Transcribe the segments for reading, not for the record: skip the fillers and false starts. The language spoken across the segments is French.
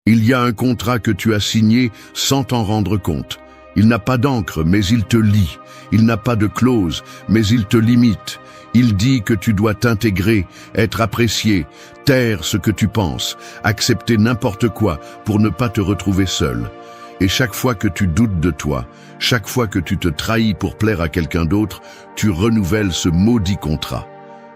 Il y a un contrat que tu as signé sans t'en rendre compte. Il n'a pas d'encre, mais il te lie. Il n'a pas de clause, mais il te limite. Il dit que tu dois t'intégrer, être apprécié, taire ce que tu penses, accepter n'importe quoi pour ne pas te retrouver seul. Et chaque fois que tu doutes de toi, chaque fois que tu te trahis pour plaire à quelqu'un d'autre, tu renouvelles ce maudit contrat.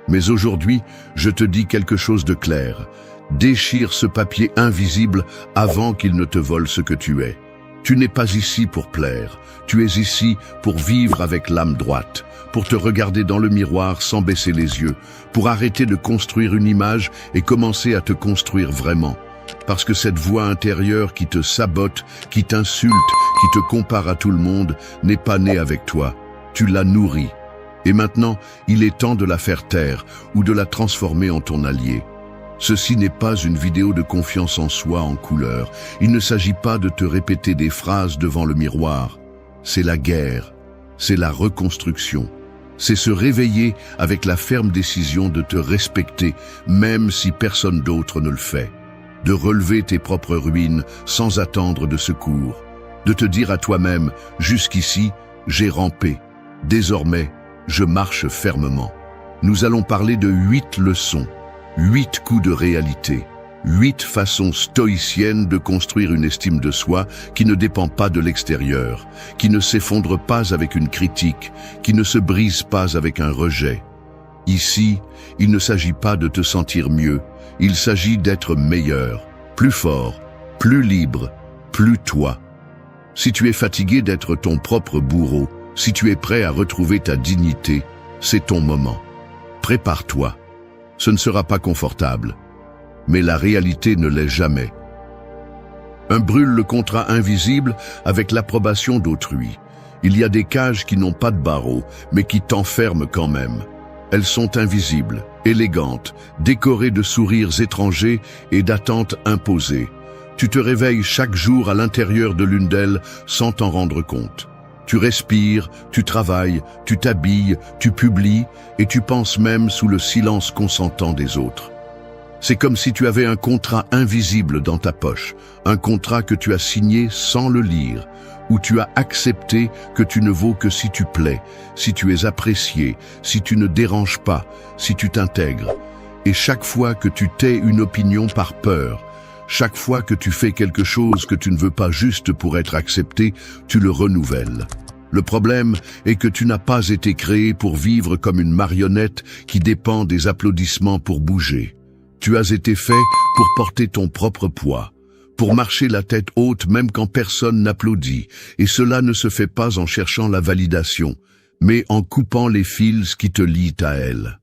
Mais aujourd'hui, je te dis quelque chose de clair. Déchire ce papier invisible avant qu'il ne te vole ce que tu es. Tu n'es pas ici pour plaire, tu es ici pour vivre avec l'âme droite, pour te regarder dans le miroir sans baisser les yeux, pour arrêter de construire une image et commencer à te construire vraiment. Parce que cette voix intérieure qui te sabote, qui t'insulte, qui te compare à tout le monde, n'est pas née avec toi. Tu l'as nourrie. Et maintenant, il est temps de la faire taire ou de la transformer en ton allié. Ceci n'est pas une vidéo de confiance en soi en couleur. Il ne s'agit pas de te répéter des phrases devant le miroir. C'est la guerre, c'est la reconstruction. C'est se réveiller avec la ferme décision de te respecter, même si personne d'autre ne le fait. De relever tes propres ruines sans attendre de secours. De te dire à toi-même, jusqu'ici, j'ai rampé. Désormais, je marche fermement. Nous allons parler de 8 leçons. 8 coups de réalité, 8 façons stoïciennes de construire une estime de soi qui ne dépend pas de l'extérieur, qui ne s'effondre pas avec une critique, qui ne se brise pas avec un rejet. Ici, il ne s'agit pas de te sentir mieux, il s'agit d'être meilleur, plus fort, plus libre, plus toi. Si tu es fatigué d'être ton propre bourreau, si tu es prêt à retrouver ta dignité, c'est ton moment. Prépare-toi. Ce ne sera pas confortable, mais la réalité ne l'est jamais. Un brûle le contrat invisible avec l'approbation d'autrui. Il y a des cages qui n'ont pas de barreaux, mais qui t'enferment quand même. Elles sont invisibles, élégantes, décorées de sourires étrangers et d'attentes imposées. Tu te réveilles chaque jour à l'intérieur de l'une d'elles sans t'en rendre compte. Tu respires, tu travailles, tu t'habilles, tu publies et tu penses même sous le silence consentant des autres. C'est comme si tu avais un contrat invisible dans ta poche, un contrat que tu as signé sans le lire, où tu as accepté que tu ne vaux que si tu plais, si tu es apprécié, si tu ne déranges pas, si tu t'intègres. Et chaque fois que tu tais une opinion par peur, chaque fois que tu fais quelque chose que tu ne veux pas juste pour être accepté, tu le renouvelles. Le problème est que tu n'as pas été créé pour vivre comme une marionnette qui dépend des applaudissements pour bouger. Tu as été fait pour porter ton propre poids, pour marcher la tête haute même quand personne n'applaudit, et cela ne se fait pas en cherchant la validation, mais en coupant les fils qui te lient à elle.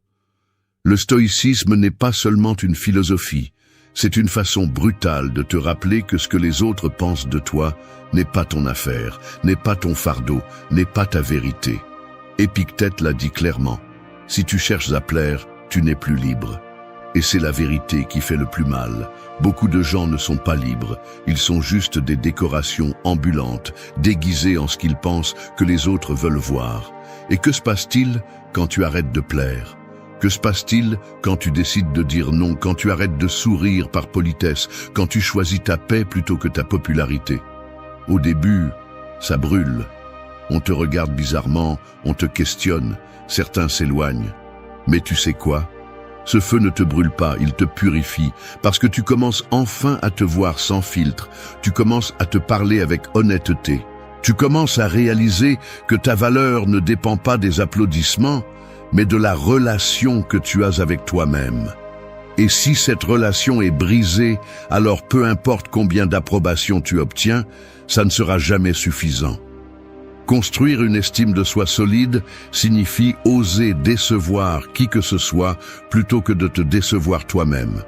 Le stoïcisme n'est pas seulement une philosophie, c'est une façon brutale de te rappeler que ce que les autres pensent de toi n'est pas ton affaire, n'est pas ton fardeau, n'est pas ta vérité. Épictète l'a dit clairement, si tu cherches à plaire, tu n'es plus libre. Et c'est la vérité qui fait le plus mal. Beaucoup de gens ne sont pas libres, ils sont juste des décorations ambulantes, déguisées en ce qu'ils pensent que les autres veulent voir. Et que se passe-t-il quand tu arrêtes de plaire ? Que se passe-t-il quand tu décides de dire non, quand tu arrêtes de sourire par politesse, quand tu choisis ta paix plutôt que ta popularité? Au début, ça brûle. On te regarde bizarrement, on te questionne, certains s'éloignent. Mais tu sais quoi? Ce feu ne te brûle pas, il te purifie, parce que tu commences enfin à te voir sans filtre, tu commences à te parler avec honnêteté. Tu commences à réaliser que ta valeur ne dépend pas des applaudissements, mais de la relation que tu as avec toi-même. Et si cette relation est brisée, alors peu importe combien d'approbation tu obtiens, ça ne sera jamais suffisant. Construire une estime de soi solide signifie oser décevoir qui que ce soit plutôt que de te décevoir toi-même.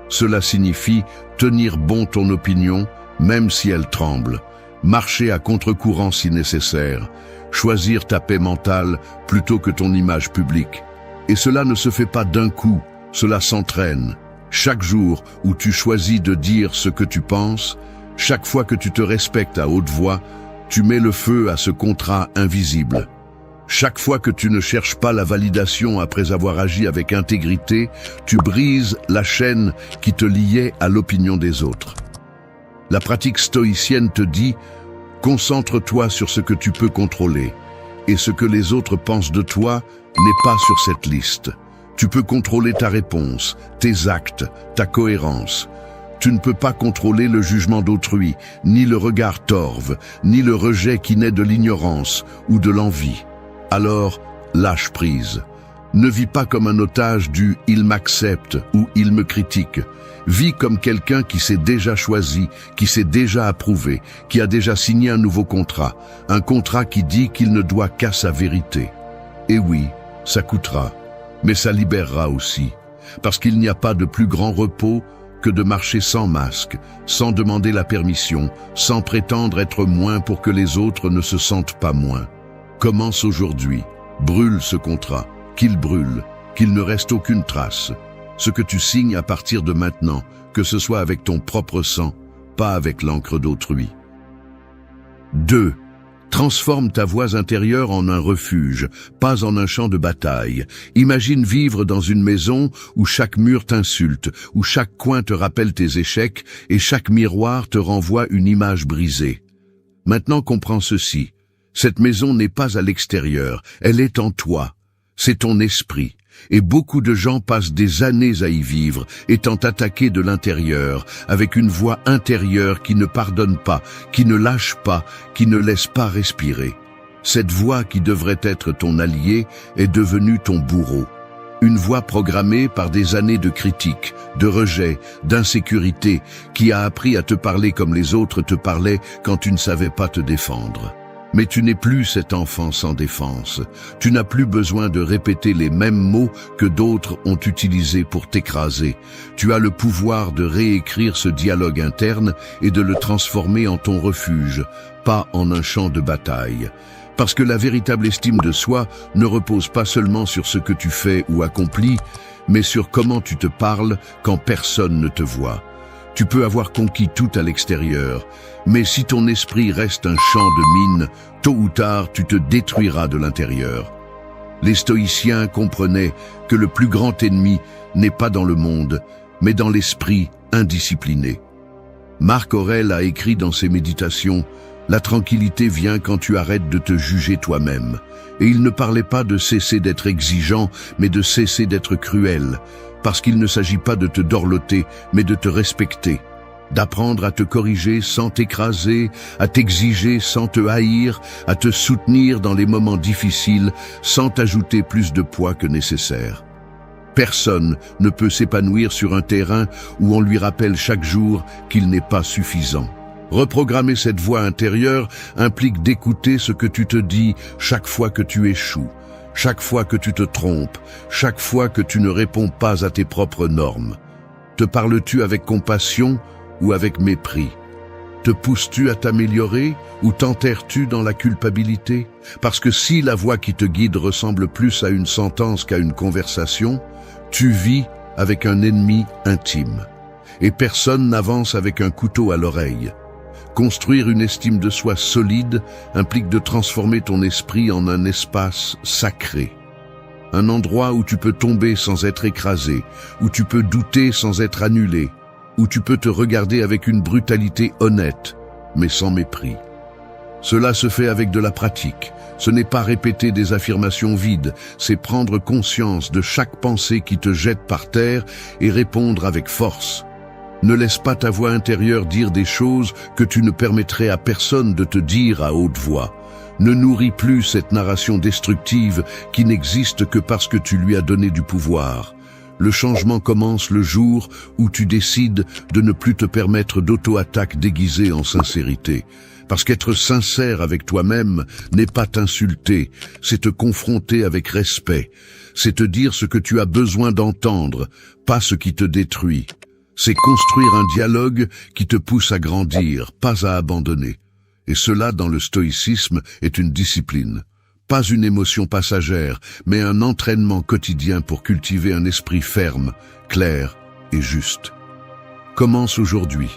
Cela signifie tenir bon ton opinion, même si elle tremble, marcher à contre-courant si nécessaire, choisir ta paix mentale plutôt que ton image publique. Et cela ne se fait pas d'un coup, cela s'entraîne. Chaque jour où tu choisis de dire ce que tu penses, chaque fois que tu te respectes à haute voix, tu mets le feu à ce contrat invisible. Chaque fois que tu ne cherches pas la validation après avoir agi avec intégrité, tu brises la chaîne qui te liait à l'opinion des autres. La pratique stoïcienne te dit « Concentre-toi sur ce que tu peux contrôler, et ce que les autres pensent de toi n'est pas sur cette liste. Tu peux contrôler ta réponse, tes actes, ta cohérence. Tu ne peux pas contrôler le jugement d'autrui, ni le regard torve, ni le rejet qui naît de l'ignorance ou de l'envie. Alors, lâche prise. Ne vis pas comme un otage du « il m'accepte » ou « il me critique ». Vis comme quelqu'un qui s'est déjà choisi, qui s'est déjà approuvé, qui a déjà signé un nouveau contrat, un contrat qui dit qu'il ne doit qu'à sa vérité. Et oui, ça coûtera, mais ça libérera aussi, parce qu'il n'y a pas de plus grand repos que de marcher sans masque, sans demander la permission, sans prétendre être moins pour que les autres ne se sentent pas moins. Commence aujourd'hui, brûle ce contrat, qu'il brûle, qu'il ne reste aucune trace. Ce que tu signes à partir de maintenant, que ce soit avec ton propre sang, pas avec l'encre d'autrui. 2. Transforme ta voix intérieure en un refuge, pas en un champ de bataille. Imagine vivre dans une maison où chaque mur t'insulte, où chaque coin te rappelle tes échecs et chaque miroir te renvoie une image brisée. Maintenant comprends ceci. Cette maison n'est pas à l'extérieur, elle est en toi. C'est ton esprit. Et beaucoup de gens passent des années à y vivre, étant attaqués de l'intérieur, avec une voix intérieure qui ne pardonne pas, qui ne lâche pas, qui ne laisse pas respirer. Cette voix qui devrait être ton allié est devenue ton bourreau. Une voix programmée par des années de critiques, de rejet, d'insécurité, qui a appris à te parler comme les autres te parlaient quand tu ne savais pas te défendre. Mais tu n'es plus cet enfant sans défense. Tu n'as plus besoin de répéter les mêmes mots que d'autres ont utilisés pour t'écraser. Tu as le pouvoir de réécrire ce dialogue interne et de le transformer en ton refuge, pas en un champ de bataille. Parce que la véritable estime de soi ne repose pas seulement sur ce que tu fais ou accomplis, mais sur comment tu te parles quand personne ne te voit. Tu peux avoir conquis tout à l'extérieur, mais si ton esprit reste un champ de mine, tôt ou tard tu te détruiras de l'intérieur. Les stoïciens comprenaient que le plus grand ennemi n'est pas dans le monde, mais dans l'esprit indiscipliné. Marc Aurèle a écrit dans ses méditations « La tranquillité vient quand tu arrêtes de te juger toi-même ». Et il ne parlait pas de cesser d'être exigeant, mais de cesser d'être cruel, parce qu'il ne s'agit pas de te dorloter, mais de te respecter, d'apprendre à te corriger sans t'écraser, à t'exiger sans te haïr, à te soutenir dans les moments difficiles sans t'ajouter plus de poids que nécessaire. Personne ne peut s'épanouir sur un terrain où on lui rappelle chaque jour qu'il n'est pas suffisant. Reprogrammer cette voix intérieure implique d'écouter ce que tu te dis chaque fois que tu échoues, chaque fois que tu te trompes, chaque fois que tu ne réponds pas à tes propres normes. Te parles-tu avec compassion ou avec mépris? Te pousses-tu à t'améliorer ou t'enterres-tu dans la culpabilité? Parce que si la voix qui te guide ressemble plus à une sentence qu'à une conversation, tu vis avec un ennemi intime. Et personne n'avance avec un couteau à l'oreille. Construire une estime de soi solide implique de transformer ton esprit en un espace sacré. Un endroit où tu peux tomber sans être écrasé, où tu peux douter sans être annulé, où tu peux te regarder avec une brutalité honnête, mais sans mépris. Cela se fait avec de la pratique. Ce n'est pas répéter des affirmations vides, c'est prendre conscience de chaque pensée qui te jette par terre et répondre avec force. Ne laisse pas ta voix intérieure dire des choses que tu ne permettrais à personne de te dire à haute voix. Ne nourris plus cette narration destructive qui n'existe que parce que tu lui as donné du pouvoir. Le changement commence le jour où tu décides de ne plus te permettre d'auto-attaque déguisée en sincérité. Parce qu'être sincère avec toi-même n'est pas t'insulter, c'est te confronter avec respect. C'est te dire ce que tu as besoin d'entendre, pas ce qui te détruit. C'est construire un dialogue qui te pousse à grandir, pas à abandonner. Et cela, dans le stoïcisme, est une discipline. Pas une émotion passagère, mais un entraînement quotidien pour cultiver un esprit ferme, clair et juste. Commence aujourd'hui.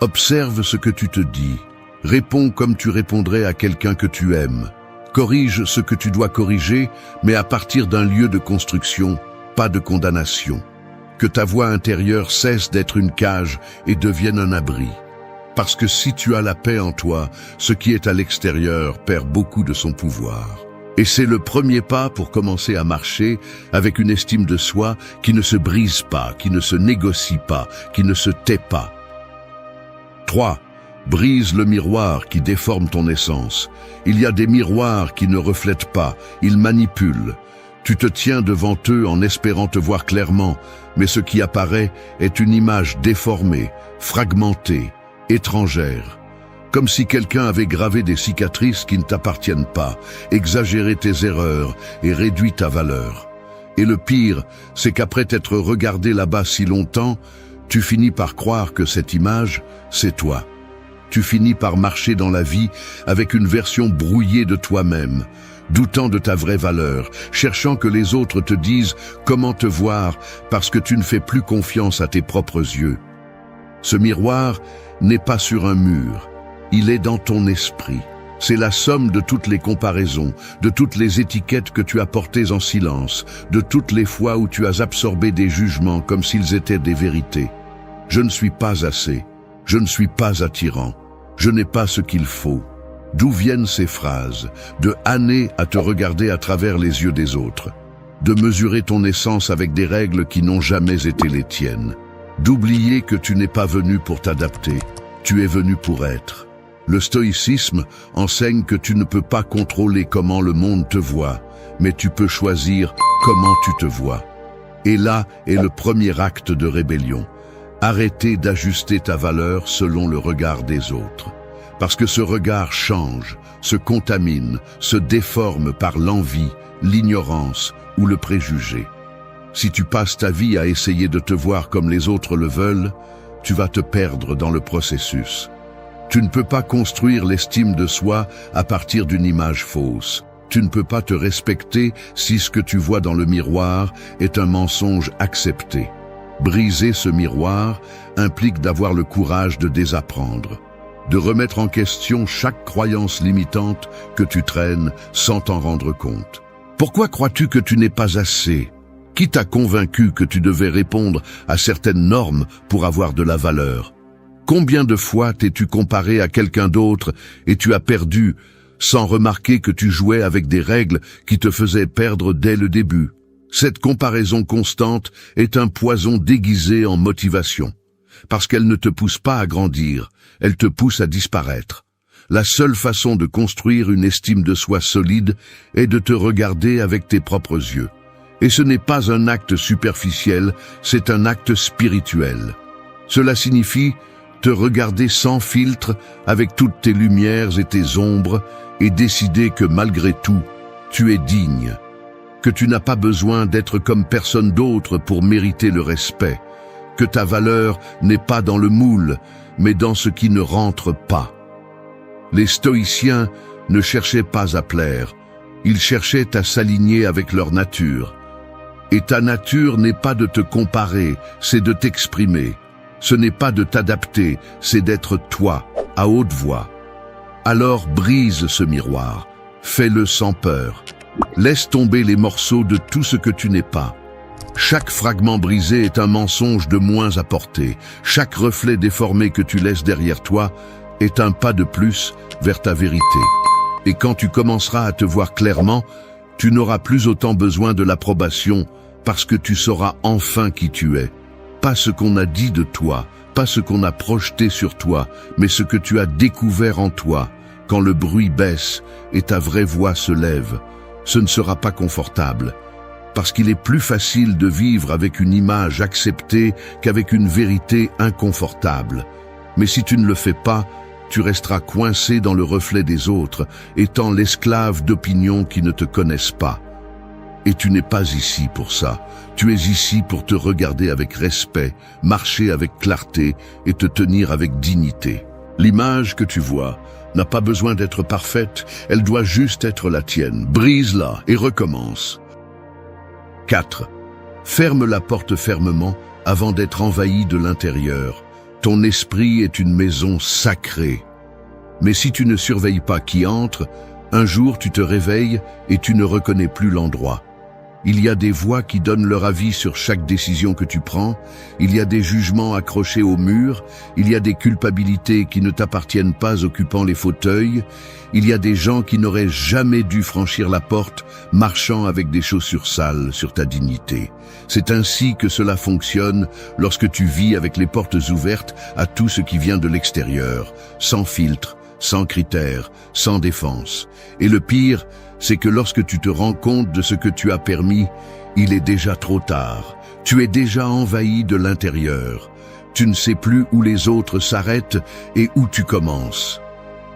Observe ce que tu te dis. Réponds comme tu répondrais à quelqu'un que tu aimes. Corrige ce que tu dois corriger, mais à partir d'un lieu de construction, pas de condamnation. Que ta voix intérieure cesse d'être une cage et devienne un abri. Parce que si tu as la paix en toi, ce qui est à l'extérieur perd beaucoup de son pouvoir. Et c'est le premier pas pour commencer à marcher avec une estime de soi qui ne se brise pas, qui ne se négocie pas, qui ne se tait pas. 3. Brise le miroir qui déforme ton essence. Il y a des miroirs qui ne reflètent pas, ils manipulent. Tu te tiens devant eux en espérant te voir clairement, mais ce qui apparaît est une image déformée, fragmentée, étrangère. Comme si quelqu'un avait gravé des cicatrices qui ne t'appartiennent pas, exagéré tes erreurs et réduit ta valeur. Et le pire, c'est qu'après t'être regardé là-bas si longtemps, tu finis par croire que cette image, c'est toi. Tu finis par marcher dans la vie avec une version brouillée de toi-même, doutant de ta vraie valeur, cherchant que les autres te disent comment te voir parce que tu ne fais plus confiance à tes propres yeux. Ce miroir n'est pas sur un mur, il est dans ton esprit. C'est la somme de toutes les comparaisons, de toutes les étiquettes que tu as portées en silence, de toutes les fois où tu as absorbé des jugements comme s'ils étaient des vérités. Je ne suis pas assez, je ne suis pas attirant, je n'ai pas ce qu'il faut. D'où viennent ces phrases? De années à te regarder à travers les yeux des autres, de mesurer ton essence avec des règles qui n'ont jamais été les tiennes, d'oublier que tu n'es pas venu pour t'adapter, tu es venu pour être. Le stoïcisme enseigne que tu ne peux pas contrôler comment le monde te voit, mais tu peux choisir comment tu te vois. Et là est le premier acte de rébellion. Arrêter d'ajuster ta valeur selon le regard des autres. Parce que ce regard change, se contamine, se déforme par l'envie, l'ignorance ou le préjugé. Si tu passes ta vie à essayer de te voir comme les autres le veulent, tu vas te perdre dans le processus. Tu ne peux pas construire l'estime de soi à partir d'une image fausse. Tu ne peux pas te respecter si ce que tu vois dans le miroir est un mensonge accepté. Briser ce miroir implique d'avoir le courage de désapprendre, de remettre en question chaque croyance limitante que tu traînes sans t'en rendre compte. Pourquoi crois-tu que tu n'es pas assez? Qui t'a convaincu que tu devais répondre à certaines normes pour avoir de la valeur? Combien de fois t'es-tu comparé à quelqu'un d'autre et tu as perdu sans remarquer que tu jouais avec des règles qui te faisaient perdre dès le début? Cette comparaison constante est un poison déguisé en motivation, parce qu'elle ne te pousse pas à grandir, elle te pousse à disparaître. La seule façon de construire une estime de soi solide est de te regarder avec tes propres yeux. Et ce n'est pas un acte superficiel, c'est un acte spirituel. Cela signifie te regarder sans filtre, avec toutes tes lumières et tes ombres, et décider que malgré tout, tu es digne, que tu n'as pas besoin d'être comme personne d'autre pour mériter le respect, que ta valeur n'est pas dans le moule, mais dans ce qui ne rentre pas. Les stoïciens ne cherchaient pas à plaire, ils cherchaient à s'aligner avec leur nature. Et ta nature n'est pas de te comparer, c'est de t'exprimer. Ce n'est pas de t'adapter, c'est d'être toi, à haute voix. Alors brise ce miroir, fais-le sans peur. Laisse tomber les morceaux de tout ce que tu n'es pas. Chaque fragment brisé est un mensonge de moins à porter. Chaque reflet déformé que tu laisses derrière toi est un pas de plus vers ta vérité. Et quand tu commenceras à te voir clairement, tu n'auras plus autant besoin de l'approbation parce que tu sauras enfin qui tu es. Pas ce qu'on a dit de toi, pas ce qu'on a projeté sur toi, mais ce que tu as découvert en toi. Quand le bruit baisse et ta vraie voix se lève, ce ne sera pas confortable. Parce qu'il est plus facile de vivre avec une image acceptée qu'avec une vérité inconfortable. Mais si tu ne le fais pas, tu resteras coincé dans le reflet des autres, étant l'esclave d'opinions qui ne te connaissent pas. Et tu n'es pas ici pour ça. Tu es ici pour te regarder avec respect, marcher avec clarté et te tenir avec dignité. L'image que tu vois n'a pas besoin d'être parfaite, elle doit juste être la tienne. Brise-la et recommence. 4. Ferme la porte fermement avant d'être envahi de l'intérieur. Ton esprit est une maison sacrée. Mais si tu ne surveilles pas qui entre, un jour tu te réveilles et tu ne reconnais plus l'endroit. Il y a des voix qui donnent leur avis sur chaque décision que tu prends, il y a des jugements accrochés au mur, il y a des culpabilités qui ne t'appartiennent pas occupant les fauteuils, il y a des gens qui n'auraient jamais dû franchir la porte, marchant avec des chaussures sales sur ta dignité. C'est ainsi que cela fonctionne lorsque tu vis avec les portes ouvertes à tout ce qui vient de l'extérieur, sans filtre, sans critères, sans défense. Et le pire, c'est que lorsque tu te rends compte de ce que tu as permis, il est déjà trop tard. Tu es déjà envahi de l'intérieur. Tu ne sais plus où les autres s'arrêtent et où tu commences.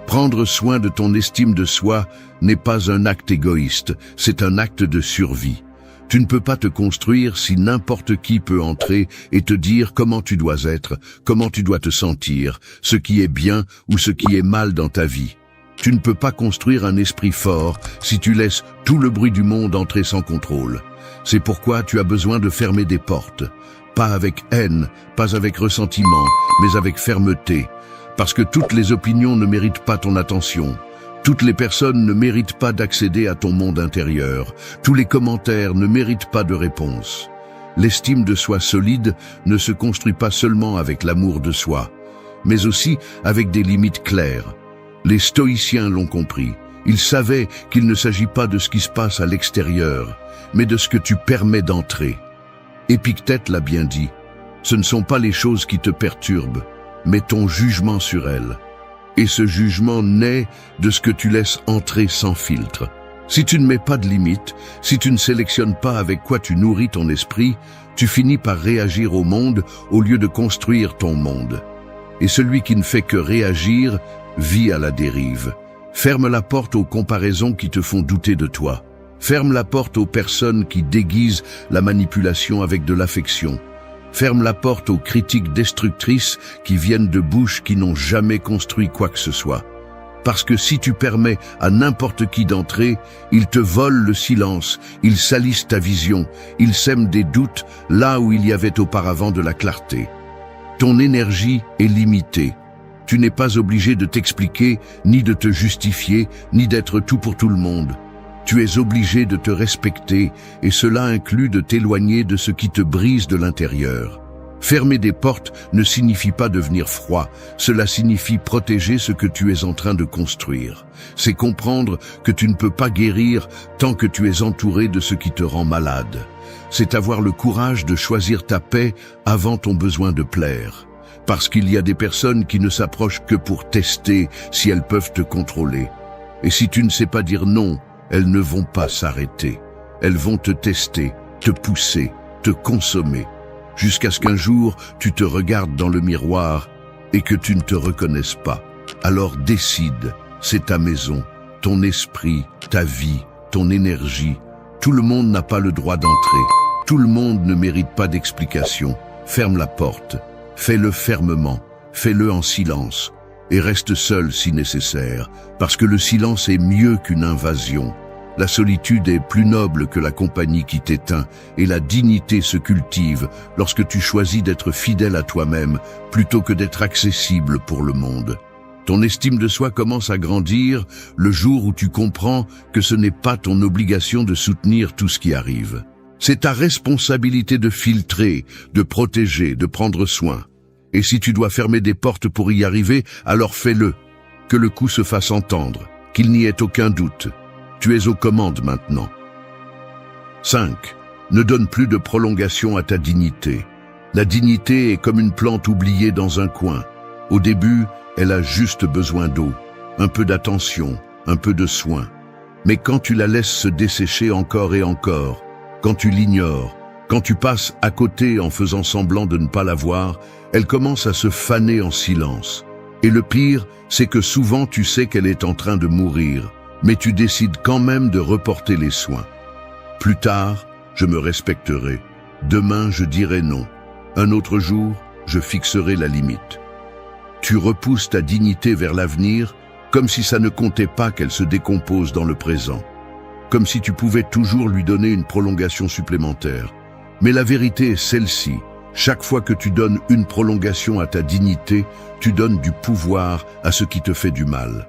Prendre soin de ton estime de soi n'est pas un acte égoïste, c'est un acte de survie. Tu ne peux pas te construire si n'importe qui peut entrer et te dire comment tu dois être, comment tu dois te sentir, ce qui est bien ou ce qui est mal dans ta vie. Tu ne peux pas construire un esprit fort si tu laisses tout le bruit du monde entrer sans contrôle. C'est pourquoi tu as besoin de fermer des portes. Pas avec haine, pas avec ressentiment, mais avec fermeté. Parce que toutes les opinions ne méritent pas ton attention. Toutes les personnes ne méritent pas d'accéder à ton monde intérieur. Tous les commentaires ne méritent pas de réponse. L'estime de soi solide ne se construit pas seulement avec l'amour de soi, mais aussi avec des limites claires. Les stoïciens l'ont compris. Ils savaient qu'il ne s'agit pas de ce qui se passe à l'extérieur, mais de ce que tu permets d'entrer. Épictète l'a bien dit, ce ne sont pas les choses qui te perturbent, mais ton jugement sur elles. Et ce jugement naît de ce que tu laisses entrer sans filtre. Si tu ne mets pas de limite, si tu ne sélectionnes pas avec quoi tu nourris ton esprit, tu finis par réagir au monde au lieu de construire ton monde. Et celui qui ne fait que réagir vit à la dérive. Ferme la porte aux comparaisons qui te font douter de toi. Ferme la porte aux personnes qui déguisent la manipulation avec de l'affection. Ferme la porte aux critiques destructrices qui viennent de bouches qui n'ont jamais construit quoi que ce soit. Parce que si tu permets à n'importe qui d'entrer, ils te volent le silence, ils salissent ta vision, ils sèment des doutes là où il y avait auparavant de la clarté. Ton énergie est limitée. Tu n'es pas obligé de t'expliquer, ni de te justifier, ni d'être tout pour tout le monde. Tu es obligé de te respecter, et cela inclut de t'éloigner de ce qui te brise de l'intérieur. Fermer des portes ne signifie pas devenir froid, cela signifie protéger ce que tu es en train de construire. C'est comprendre que tu ne peux pas guérir tant que tu es entouré de ce qui te rend malade. C'est avoir le courage de choisir ta paix avant ton besoin de plaire. Parce qu'il y a des personnes qui ne s'approchent que pour tester si elles peuvent te contrôler. Et si tu ne sais pas dire non, elles ne vont pas s'arrêter. Elles vont te tester, te pousser, te consommer, jusqu'à ce qu'un jour tu te regardes dans le miroir et que tu ne te reconnaisses pas. Alors décide, c'est ta maison, ton esprit, ta vie, ton énergie. Tout le monde n'a pas le droit d'entrer. Tout le monde ne mérite pas d'explication. Ferme la porte. Fais-le fermement, fais-le en silence, et reste seul si nécessaire, parce que le silence est mieux qu'une invasion. La solitude est plus noble que la compagnie qui t'éteint, et la dignité se cultive lorsque tu choisis d'être fidèle à toi-même, plutôt que d'être accessible pour le monde. Ton estime de soi commence à grandir le jour où tu comprends que ce n'est pas ton obligation de soutenir tout ce qui arrive. C'est ta responsabilité de filtrer, de protéger, de prendre soin. Et si tu dois fermer des portes pour y arriver, alors fais-le. Que le coup se fasse entendre, qu'il n'y ait aucun doute. Tu es aux commandes maintenant. 5. Ne donne plus de prolongation à ta dignité. La dignité est comme une plante oubliée dans un coin. Au début, elle a juste besoin d'eau, un peu d'attention, un peu de soin. Mais quand tu la laisses se dessécher encore et encore, quand tu l'ignores, quand tu passes à côté en faisant semblant de ne pas la voir, elle commence à se faner en silence. Et le pire, c'est que souvent tu sais qu'elle est en train de mourir, mais tu décides quand même de reporter les soins. Plus tard, je me respecterai. Demain, je dirai non. Un autre jour, je fixerai la limite. Tu repousses ta dignité vers l'avenir, comme si ça ne comptait pas qu'elle se décompose dans le présent. Comme si tu pouvais toujours lui donner une prolongation supplémentaire. Mais la vérité est celle-ci. Chaque fois que tu donnes une prolongation à ta dignité, tu donnes du pouvoir à ce qui te fait du mal.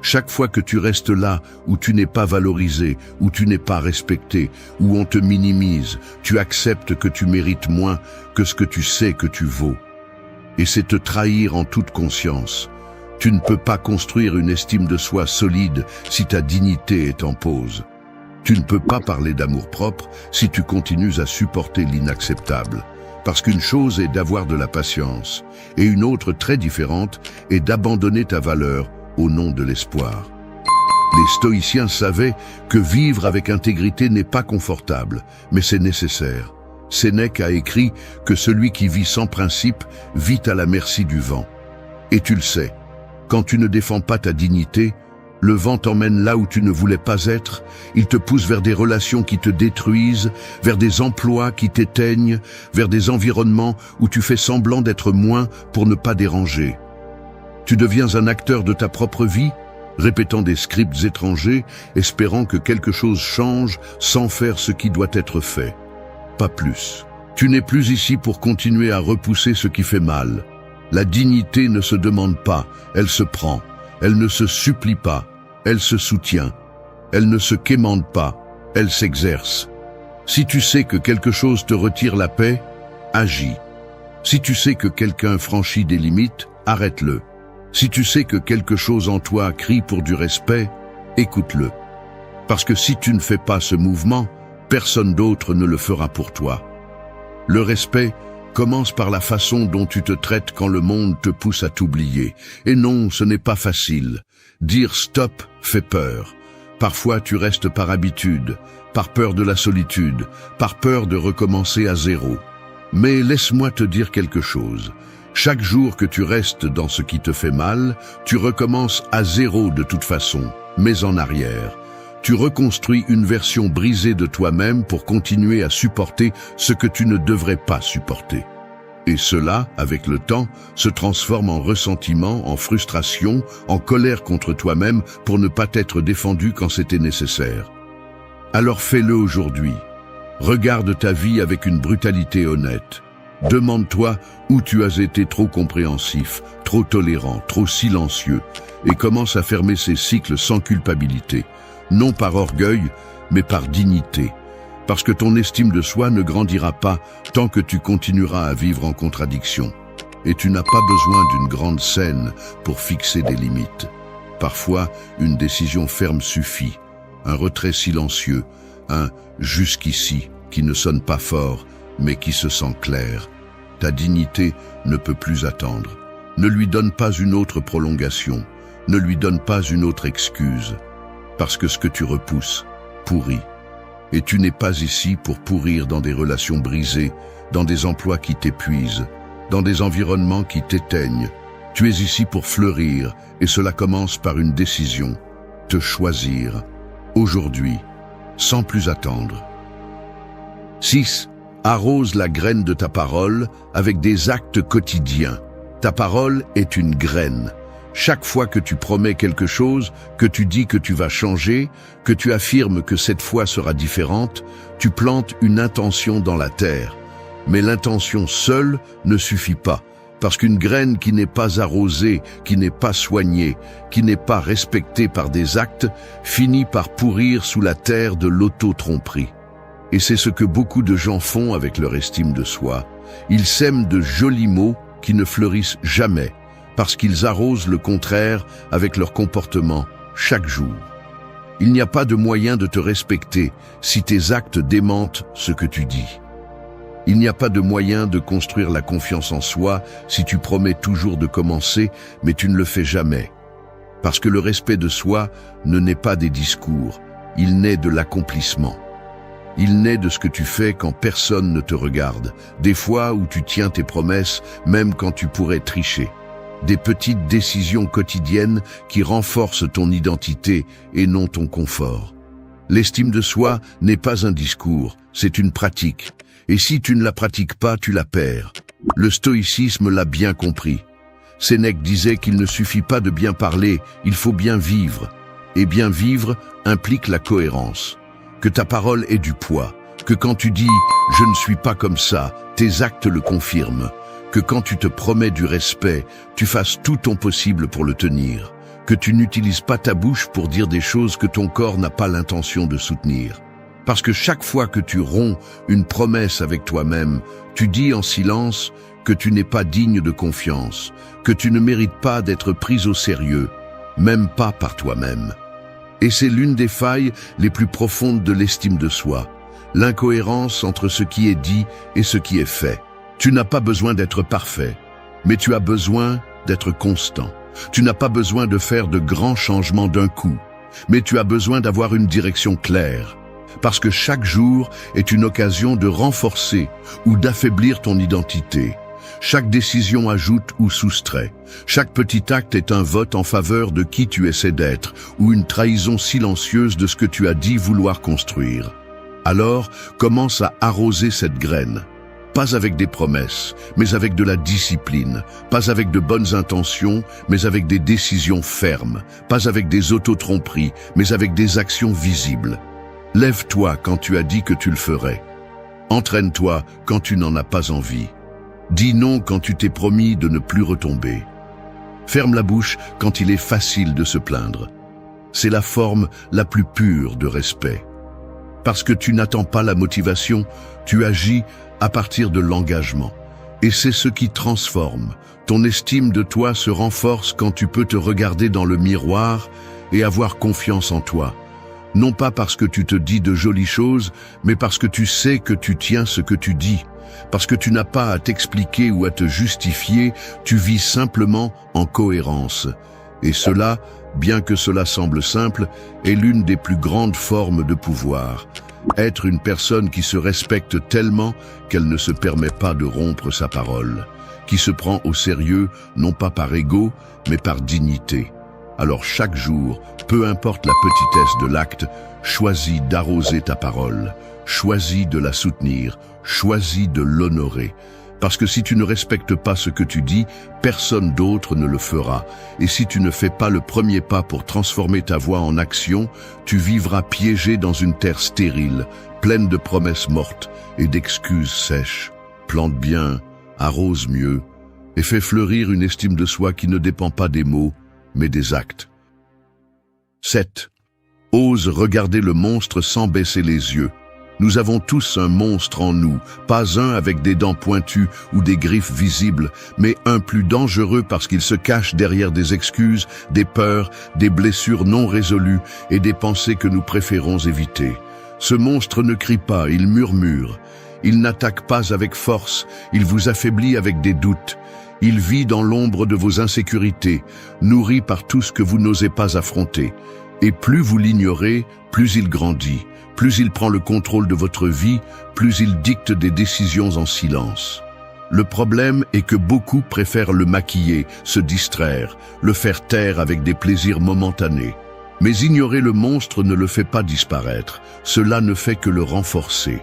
Chaque fois que tu restes là, où tu n'es pas valorisé, où tu n'es pas respecté, où on te minimise, tu acceptes que tu mérites moins que ce que tu sais que tu vaux. Et c'est te trahir en toute conscience. Tu ne peux pas construire une estime de soi solide si ta dignité est en pause. Tu ne peux pas parler d'amour-propre si tu continues à supporter l'inacceptable. Parce qu'une chose est d'avoir de la patience, et une autre très différente est d'abandonner ta valeur au nom de l'espoir. Les stoïciens savaient que vivre avec intégrité n'est pas confortable, mais c'est nécessaire. Sénèque a écrit que celui qui vit sans principe vit à la merci du vent. Et tu le sais, quand tu ne défends pas ta dignité, le vent t'emmène là où tu ne voulais pas être, il te pousse vers des relations qui te détruisent, vers des emplois qui t'éteignent, vers des environnements où tu fais semblant d'être moins pour ne pas déranger. Tu deviens un acteur de ta propre vie, répétant des scripts étrangers, espérant que quelque chose change sans faire ce qui doit être fait. Pas plus. Tu n'es plus ici pour continuer à repousser ce qui fait mal. La dignité ne se demande pas, elle se prend. Elle ne se supplie pas, elle se soutient. Elle ne se quémande pas, elle s'exerce. Si tu sais que quelque chose te retire la paix, agis. Si tu sais que quelqu'un franchit des limites, arrête-le. Si tu sais que quelque chose en toi crie pour du respect, écoute-le. Parce que si tu ne fais pas ce mouvement, personne d'autre ne le fera pour toi. Le respect commence par la façon dont tu te traites quand le monde te pousse à t'oublier. Et non, ce n'est pas facile. Dire stop fait peur. Parfois tu restes par habitude, par peur de la solitude, par peur de recommencer à zéro. Mais laisse-moi te dire quelque chose. Chaque jour que tu restes dans ce qui te fait mal, tu recommences à zéro de toute façon, mais en arrière. Tu reconstruis une version brisée de toi-même pour continuer à supporter ce que tu ne devrais pas supporter. Et cela, avec le temps, se transforme en ressentiment, en frustration, en colère contre toi-même pour ne pas t'être défendu quand c'était nécessaire. Alors fais-le aujourd'hui. Regarde ta vie avec une brutalité honnête. Demande-toi où tu as été trop compréhensif, trop tolérant, trop silencieux, et commence à fermer ces cycles sans culpabilité. Non par orgueil, mais par dignité. Parce que ton estime de soi ne grandira pas tant que tu continueras à vivre en contradiction. Et tu n'as pas besoin d'une grande scène pour fixer des limites. Parfois, une décision ferme suffit. Un retrait silencieux, un « jusqu'ici » qui ne sonne pas fort, mais qui se sent clair. Ta dignité ne peut plus attendre. Ne lui donne pas une autre prolongation. Ne lui donne pas une autre excuse. Parce que ce que tu repousses pourrit. Et tu n'es pas ici pour pourrir dans des relations brisées, dans des emplois qui t'épuisent, dans des environnements qui t'éteignent. Tu es ici pour fleurir, et cela commence par une décision. Te choisir. Aujourd'hui, sans plus attendre. 6. Arrose la graine de ta parole avec des actes quotidiens. Ta parole est une graine. Chaque fois que tu promets quelque chose, que tu dis que tu vas changer, que tu affirmes que cette fois sera différente, tu plantes une intention dans la terre. Mais l'intention seule ne suffit pas, parce qu'une graine qui n'est pas arrosée, qui n'est pas soignée, qui n'est pas respectée par des actes, finit par pourrir sous la terre de l'auto-tromperie. Et c'est ce que beaucoup de gens font avec leur estime de soi. Ils sèment de jolis mots qui ne fleurissent jamais, parce qu'ils arrosent le contraire avec leur comportement chaque jour. Il n'y a pas de moyen de te respecter si tes actes démentent ce que tu dis. Il n'y a pas de moyen de construire la confiance en soi si tu promets toujours de commencer, mais tu ne le fais jamais. Parce que le respect de soi ne naît pas des discours, il naît de l'accomplissement. Il naît de ce que tu fais quand personne ne te regarde, des fois où tu tiens tes promesses, même quand tu pourrais tricher. Des petites décisions quotidiennes qui renforcent ton identité et non ton confort. L'estime de soi n'est pas un discours, c'est une pratique. Et si tu ne la pratiques pas, tu la perds. Le stoïcisme l'a bien compris. Sénèque disait qu'il ne suffit pas de bien parler, il faut bien vivre. Et bien vivre implique la cohérence. Que ta parole ait du poids. Que quand tu dis « je ne suis pas comme ça », tes actes le confirment. Que quand tu te promets du respect, tu fasses tout ton possible pour le tenir. que tu n'utilises pas ta bouche pour dire des choses que ton corps n'a pas l'intention de soutenir. Parce que chaque fois que tu romps une promesse avec toi-même, tu dis en silence que tu n'es pas digne de confiance, que tu ne mérites pas d'être pris au sérieux, même pas par toi-même. Et c'est l'une des failles les plus profondes de l'estime de soi, l'incohérence entre ce qui est dit et ce qui est fait. Tu n'as pas besoin d'être parfait, mais tu as besoin d'être constant. Tu n'as pas besoin de faire de grands changements d'un coup, mais tu as besoin d'avoir une direction claire. Parce que chaque jour est une occasion de renforcer ou d'affaiblir ton identité. Chaque décision ajoute ou soustrait. Chaque petit acte est un vote en faveur de qui tu essaies d'être ou une trahison silencieuse de ce que tu as dit vouloir construire. Alors, commence à arroser cette graine. Pas avec des promesses, mais avec de la discipline. Pas avec de bonnes intentions, mais avec des décisions fermes. Pas avec des autotromperies, mais avec des actions visibles. Lève-toi quand tu as dit que tu le ferais. Entraîne-toi quand tu n'en as pas envie. Dis non quand tu t'es promis de ne plus retomber. Ferme la bouche quand il est facile de se plaindre. C'est la forme la plus pure de respect. Parce que tu n'attends pas la motivation, tu agis à partir de l'engagement. Et c'est ce qui transforme. Ton estime de toi se renforce quand tu peux te regarder dans le miroir et avoir confiance en toi. Non pas parce que tu te dis de jolies choses, mais parce que tu sais que tu tiens ce que tu dis. Parce que tu n'as pas à t'expliquer ou à te justifier, tu vis simplement en cohérence. Et cela, bien que cela semble simple, est l'une des plus grandes formes de pouvoir. Être une personne qui se respecte tellement qu'elle ne se permet pas de rompre sa parole, qui se prend au sérieux non pas par ego, mais par dignité. Alors chaque jour, peu importe la petitesse de l'acte, choisis d'arroser ta parole, choisis de la soutenir, choisis de l'honorer. Parce que si tu ne respectes pas ce que tu dis, personne d'autre ne le fera. Et si tu ne fais pas le premier pas pour transformer ta voix en action, tu vivras piégé dans une terre stérile, pleine de promesses mortes et d'excuses sèches. Plante bien, arrose mieux, et fais fleurir une estime de soi qui ne dépend pas des mots, mais des actes. 7. Ose regarder le monstre sans baisser les yeux. Nous avons tous un monstre en nous, pas un avec des dents pointues ou des griffes visibles, mais un plus dangereux parce qu'il se cache derrière des excuses, des peurs, des blessures non résolues et des pensées que nous préférons éviter. Ce monstre ne crie pas, il murmure. Il n'attaque pas avec force, il vous affaiblit avec des doutes. Il vit dans l'ombre de vos insécurités, nourri par tout ce que vous n'osez pas affronter. Et plus vous l'ignorez, plus il grandit. Plus il prend le contrôle de votre vie, plus il dicte des décisions en silence. Le problème est que beaucoup préfèrent le maquiller, se distraire, le faire taire avec des plaisirs momentanés. Mais ignorer le monstre ne le fait pas disparaître, cela ne fait que le renforcer.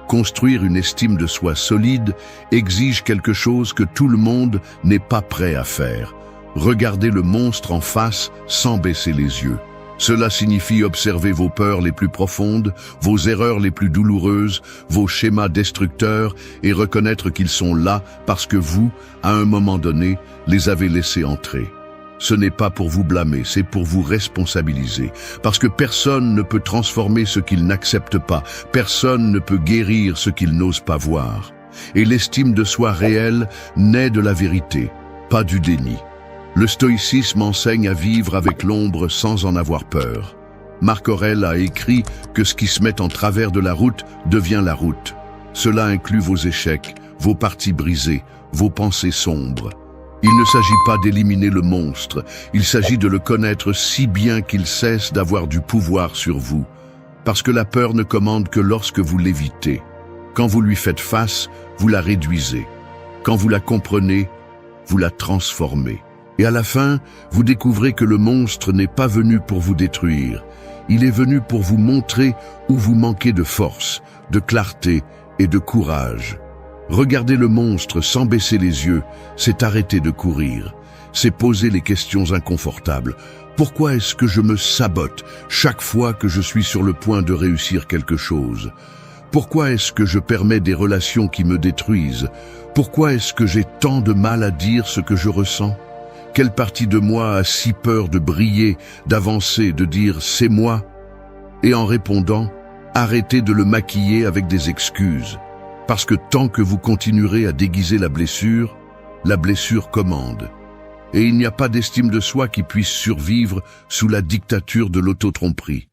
Construire une estime de soi solide exige quelque chose que tout le monde n'est pas prêt à faire. Regarder le monstre en face sans baisser les yeux. Cela signifie observer vos peurs les plus profondes, vos erreurs les plus douloureuses, vos schémas destructeurs et reconnaître qu'ils sont là parce que vous, à un moment donné, les avez laissés entrer. Ce n'est pas pour vous blâmer, c'est pour vous responsabiliser. Parce que personne ne peut transformer ce qu'il n'accepte pas, personne ne peut guérir ce qu'il n'ose pas voir. Et l'estime de soi réelle naît de la vérité, pas du déni. Le stoïcisme enseigne à vivre avec l'ombre sans en avoir peur. Marc Aurèle a écrit que ce qui se met en travers de la route devient la route. Cela inclut vos échecs, vos parties brisées, vos pensées sombres. Il ne s'agit pas d'éliminer le monstre, il s'agit de le connaître si bien qu'il cesse d'avoir du pouvoir sur vous. Parce que la peur ne commande que lorsque vous l'évitez. Quand vous lui faites face, vous la réduisez. Quand vous la comprenez, vous la transformez. Et à la fin, vous découvrez que le monstre n'est pas venu pour vous détruire. Il est venu pour vous montrer où vous manquez de force, de clarté et de courage. Regarder le monstre sans baisser les yeux, c'est arrêter de courir. C'est poser les questions inconfortables. Pourquoi est-ce que je me sabote chaque fois que je suis sur le point de réussir quelque chose? Pourquoi est-ce que je permets des relations qui me détruisent? Pourquoi est-ce que j'ai tant de mal à dire ce que je ressens? Quelle partie de moi a si peur de briller, d'avancer, de dire « c'est moi » Et en répondant, arrêtez de le maquiller avec des excuses. Parce que tant que vous continuerez à déguiser la blessure commande. Et il n'y a pas d'estime de soi qui puisse survivre sous la dictature de l'autotromperie.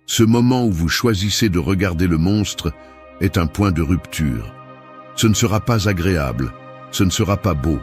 Ce moment où vous choisissez de regarder le monstre est un point de rupture. Ce ne sera pas agréable, ce ne sera pas beau,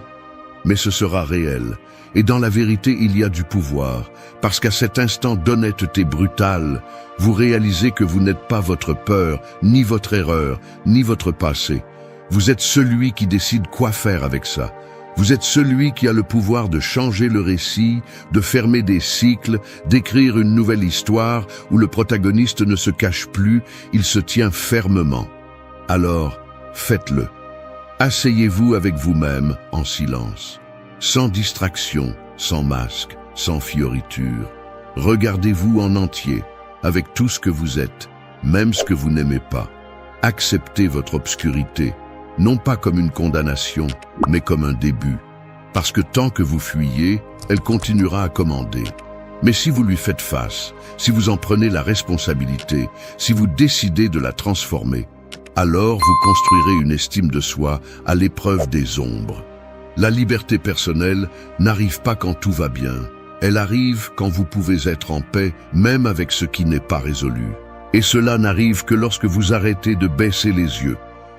mais ce sera réel. Et dans la vérité, il y a du pouvoir, parce qu'à cet instant d'honnêteté brutale, vous réalisez que vous n'êtes pas votre peur, ni votre erreur, ni votre passé. Vous êtes celui qui décide quoi faire avec ça. Vous êtes celui qui a le pouvoir de changer le récit, de fermer des cycles, d'écrire une nouvelle histoire où le protagoniste ne se cache plus, il se tient fermement. Alors, faites-le. Asseyez-vous avec vous-même en silence, sans distraction, sans masque, sans fioriture. Regardez-vous en entier, avec tout ce que vous êtes, même ce que vous n'aimez pas. Acceptez votre obscurité, non pas comme une condamnation, mais comme un début. Parce que tant que vous fuyez, elle continuera à commander. Mais si vous lui faites face, si vous en prenez la responsabilité, si vous décidez de la transformer, alors vous construirez une estime de soi à l'épreuve des ombres. La liberté personnelle n'arrive pas quand tout va bien. Elle arrive quand vous pouvez être en paix, même avec ce qui n'est pas résolu. Et cela n'arrive que lorsque vous arrêtez de baisser les yeux,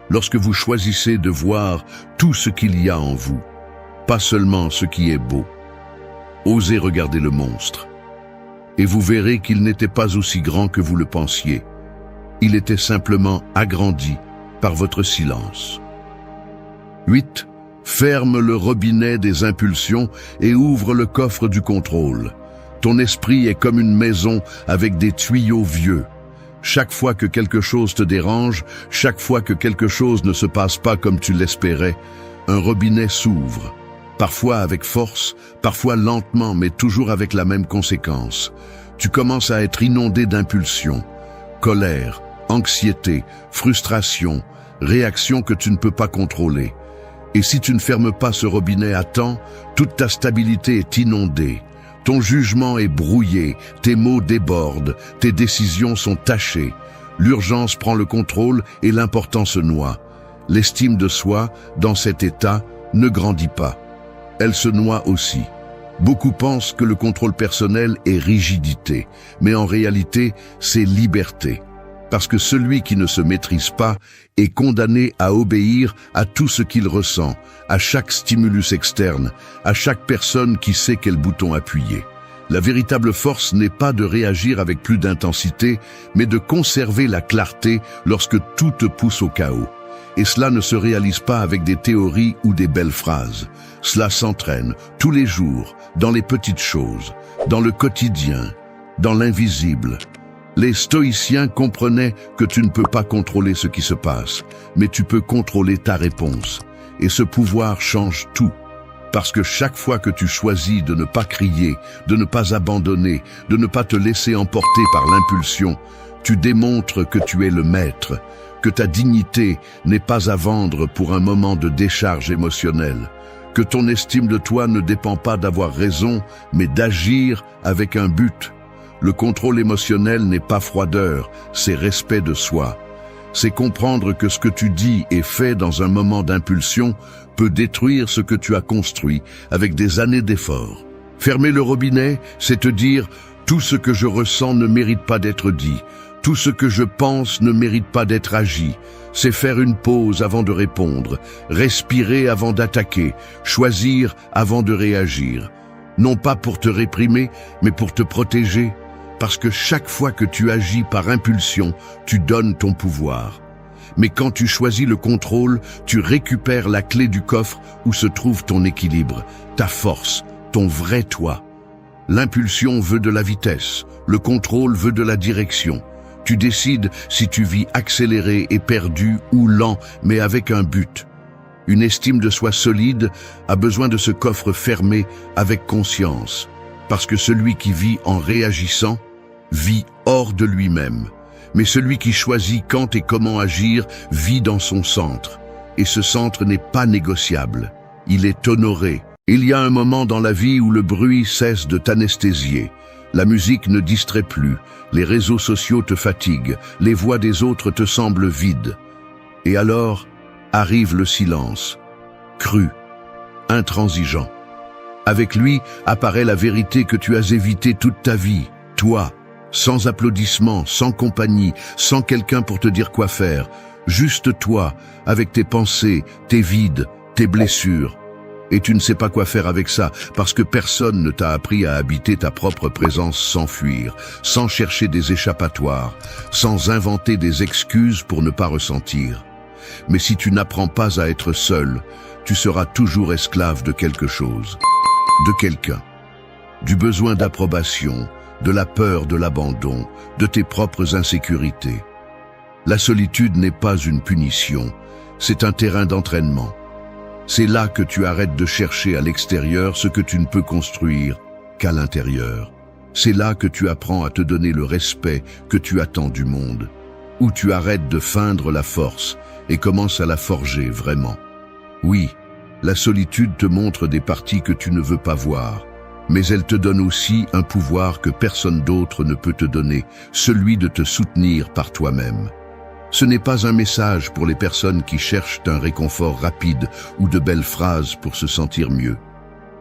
lorsque vous choisissez de voir tout ce qu'il y a en vous, pas seulement ce qui est beau. Osez regarder le monstre, et vous verrez qu'il n'était pas aussi grand que vous le pensiez. Il était simplement agrandi par votre silence. 8. Ferme le robinet des impulsions et ouvre le coffre du contrôle. Ton esprit est comme une maison avec des tuyaux vieux. Chaque fois que quelque chose te dérange, chaque fois que quelque chose ne se passe pas comme tu l'espérais, un robinet s'ouvre. Parfois avec force, parfois lentement, mais toujours avec la même conséquence. Tu commences à être inondé d'impulsions, colère, anxiété, frustration, réactions que tu ne peux pas contrôler. Et si tu ne fermes pas ce robinet à temps, toute ta stabilité est inondée. Ton jugement est brouillé, tes mots débordent, tes décisions sont tachées. L'urgence prend le contrôle et l'important se noie. L'estime de soi, dans cet état, ne grandit pas. Elle se noie aussi. Beaucoup pensent que le contrôle personnel est rigidité, mais en réalité, c'est liberté. Parce que celui qui ne se maîtrise pas est condamné à obéir à tout ce qu'il ressent, à chaque stimulus externe, à chaque personne qui sait quel bouton appuyer. La véritable force n'est pas de réagir avec plus d'intensité, mais de conserver la clarté lorsque tout te pousse au chaos. Et cela ne se réalise pas avec des théories ou des belles phrases. Cela s'entraîne tous les jours, dans les petites choses, dans le quotidien, dans l'invisible. Les stoïciens comprenaient que tu ne peux pas contrôler ce qui se passe, mais tu peux contrôler ta réponse. Et ce pouvoir change tout. Parce que chaque fois que tu choisis de ne pas crier, de ne pas abandonner, de ne pas te laisser emporter par l'impulsion, tu démontres que tu es le maître, que ta dignité n'est pas à vendre pour un moment de décharge émotionnelle, que ton estime de toi ne dépend pas d'avoir raison, mais d'agir avec un but. Le contrôle émotionnel n'est pas froideur, c'est respect de soi. C'est comprendre que ce que tu dis et fais dans un moment d'impulsion peut détruire ce que tu as construit avec des années d'efforts. Fermer le robinet, c'est te dire « tout ce que je ressens ne mérite pas d'être dit, tout ce que je pense ne mérite pas d'être agi ». C'est faire une pause avant de répondre, respirer avant d'attaquer, choisir avant de réagir. Non pas pour te réprimer, mais pour te protéger. Parce que chaque fois que tu agis par impulsion, tu donnes ton pouvoir. Mais quand tu choisis le contrôle, tu récupères la clé du coffre où se trouve ton équilibre, ta force, ton vrai toi. L'impulsion veut de la vitesse, le contrôle veut de la direction. Tu décides si tu vis accéléré et perdu ou lent, mais avec un but. Une estime de soi solide a besoin de ce coffre fermé avec conscience. Parce que celui qui vit en réagissant vit hors de lui-même. Mais celui qui choisit quand et comment agir vit dans son centre. Et ce centre n'est pas négociable. Il est honoré. Il y a un moment dans la vie où le bruit cesse de t'anesthésier. La musique ne distrait plus, les réseaux sociaux te fatiguent, les voix des autres te semblent vides. Et alors arrive le silence, cru, intransigeant. Avec lui apparaît la vérité que tu as évitée toute ta vie, toi, sans applaudissements, sans compagnie, sans quelqu'un pour te dire quoi faire, juste toi, avec tes pensées, tes vides, tes blessures. Et tu ne sais pas quoi faire avec ça, parce que personne ne t'a appris à habiter ta propre présence sans fuir, sans chercher des échappatoires, sans inventer des excuses pour ne pas ressentir. Mais si tu n'apprends pas à être seul, tu seras toujours esclave de quelque chose, de quelqu'un, du besoin d'approbation, de la peur de l'abandon, de tes propres insécurités. La solitude n'est pas une punition, c'est un terrain d'entraînement. C'est là que tu arrêtes de chercher à l'extérieur ce que tu ne peux construire qu'à l'intérieur. C'est là que tu apprends à te donner le respect que tu attends du monde, où tu arrêtes de feindre la force et commences à la forger vraiment. Oui, la solitude te montre des parties que tu ne veux pas voir, mais elle te donne aussi un pouvoir que personne d'autre ne peut te donner, celui de te soutenir par toi-même. Ce n'est pas un message pour les personnes qui cherchent un réconfort rapide ou de belles phrases pour se sentir mieux.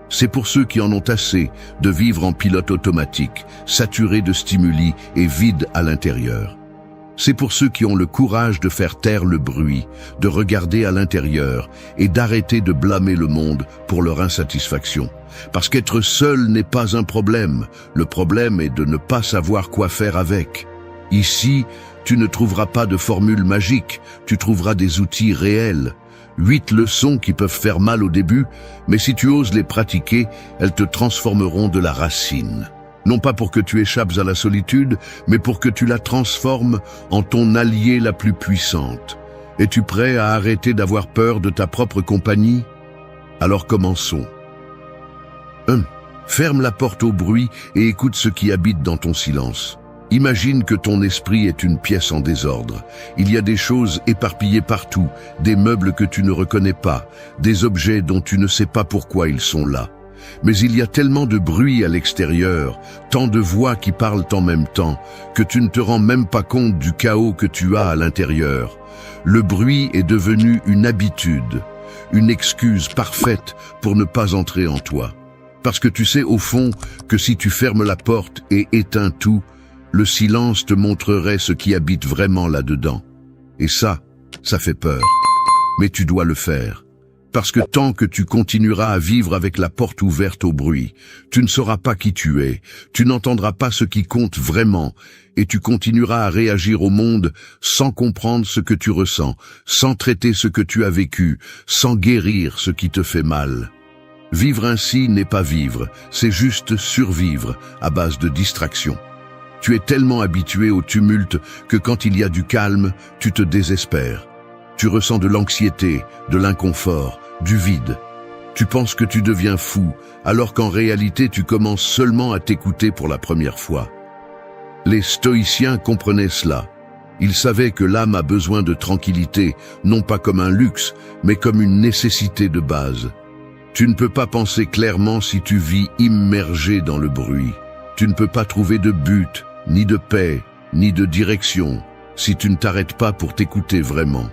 C'est pour ceux qui en ont assez de vivre en pilote automatique, saturés de stimuli et vides à l'intérieur. C'est pour ceux qui ont le courage de faire taire le bruit, de regarder à l'intérieur et d'arrêter de blâmer le monde pour leur insatisfaction. Parce qu'être seul n'est pas un problème, le problème est de ne pas savoir quoi faire avec. Ici, tu ne trouveras pas de formule magique, tu trouveras des outils réels. 8 leçons qui peuvent faire mal au début, mais si tu oses les pratiquer, elles te transformeront de la racine. Non pas pour que tu échappes à la solitude, mais pour que tu la transformes en ton allié la plus puissante. Es-tu prêt à arrêter d'avoir peur de ta propre compagnie? Alors commençons. 1. Ferme la porte au bruit et écoute ce qui habite dans ton silence. Imagine que ton esprit est une pièce en désordre. Il y a des choses éparpillées partout, des meubles que tu ne reconnais pas, des objets dont tu ne sais pas pourquoi ils sont là. Mais il y a tellement de bruit à l'extérieur, tant de voix qui parlent en même temps, que tu ne te rends même pas compte du chaos que tu as à l'intérieur. Le bruit est devenu une habitude, une excuse parfaite pour ne pas entrer en toi. Parce que tu sais au fond que si tu fermes la porte et éteins tout, le silence te montrerait ce qui habite vraiment là-dedans. Et ça fait peur. Mais tu dois le faire. Parce que tant que tu continueras à vivre avec la porte ouverte au bruit, tu ne sauras pas qui tu es, tu n'entendras pas ce qui compte vraiment, et tu continueras à réagir au monde sans comprendre ce que tu ressens, sans traiter ce que tu as vécu, sans guérir ce qui te fait mal. Vivre ainsi n'est pas vivre, c'est juste survivre à base de distraction. Tu es tellement habitué au tumulte que quand il y a du calme, tu te désespères. Tu ressens de l'anxiété, de l'inconfort, du vide. Tu penses que tu deviens fou, alors qu'en réalité tu commences seulement à t'écouter pour la première fois. Les stoïciens comprenaient cela. Ils savaient que l'âme a besoin de tranquillité, non pas comme un luxe, mais comme une nécessité de base. Tu ne peux pas penser clairement si tu vis immergé dans le bruit. Tu ne peux pas trouver de but, ni de paix, ni de direction, si tu ne t'arrêtes pas pour t'écouter vraiment.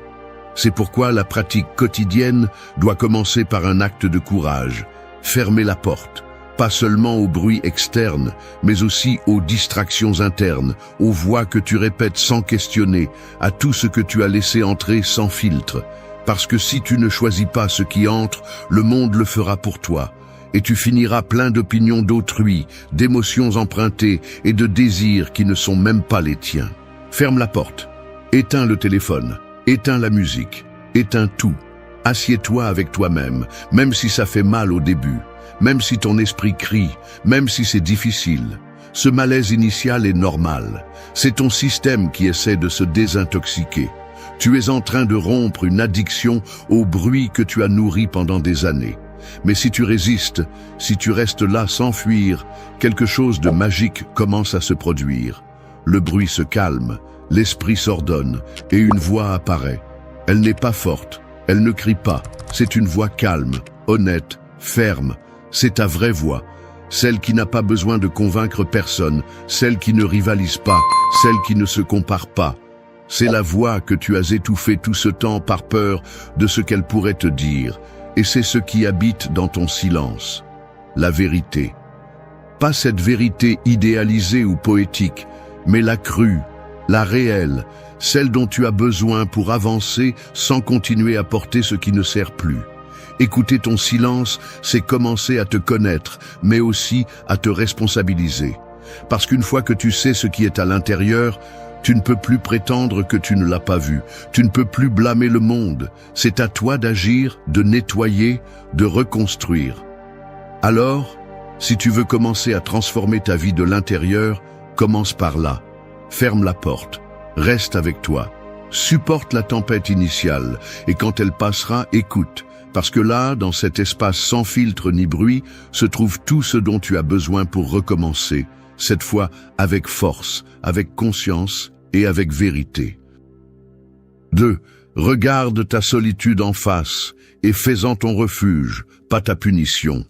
C'est pourquoi la pratique quotidienne doit commencer par un acte de courage. Fermer la porte, pas seulement au bruit externe, mais aussi aux distractions internes, aux voix que tu répètes sans questionner, à tout ce que tu as laissé entrer sans filtre. Parce que si tu ne choisis pas ce qui entre, le monde le fera pour toi. Et tu finiras plein d'opinions d'autrui, d'émotions empruntées et de désirs qui ne sont même pas les tiens. Ferme la porte, éteins le téléphone, éteins la musique, éteins tout. Assieds-toi avec toi-même, même si ça fait mal au début, même si ton esprit crie, même si c'est difficile. Ce malaise initial est normal. C'est ton système qui essaie de se désintoxiquer. Tu es en train de rompre une addiction au bruit que tu as nourri pendant des années. Mais si tu résistes, si tu restes là sans fuir, quelque chose de magique commence à se produire. Le bruit se calme, l'esprit s'ordonne et une voix apparaît. Elle n'est pas forte, elle ne crie pas, c'est une voix calme, honnête, ferme, c'est ta vraie voix, celle qui n'a pas besoin de convaincre personne, celle qui ne rivalise pas, celle qui ne se compare pas. C'est la voix que tu as étouffée tout ce temps par peur de ce qu'elle pourrait te dire, et c'est ce qui habite dans ton silence. La vérité. Pas cette vérité idéalisée ou poétique, mais la crue, la réelle, celle dont tu as besoin pour avancer sans continuer à porter ce qui ne sert plus. Écouter ton silence, c'est commencer à te connaître, mais aussi à te responsabiliser. Parce qu'une fois que tu sais ce qui est à l'intérieur, tu ne peux plus prétendre que tu ne l'as pas vu. Tu ne peux plus blâmer le monde. C'est à toi d'agir, de nettoyer, de reconstruire. Alors, si tu veux commencer à transformer ta vie de l'intérieur, commence par là. Ferme la porte. Reste avec toi. Supporte la tempête initiale. Et quand elle passera, écoute. Parce que là, dans cet espace sans filtre ni bruit, se trouve tout ce dont tu as besoin pour recommencer. Cette fois avec force, avec conscience et avec vérité. 2. Regarde ta solitude en face et fais-en ton refuge, pas ta punition.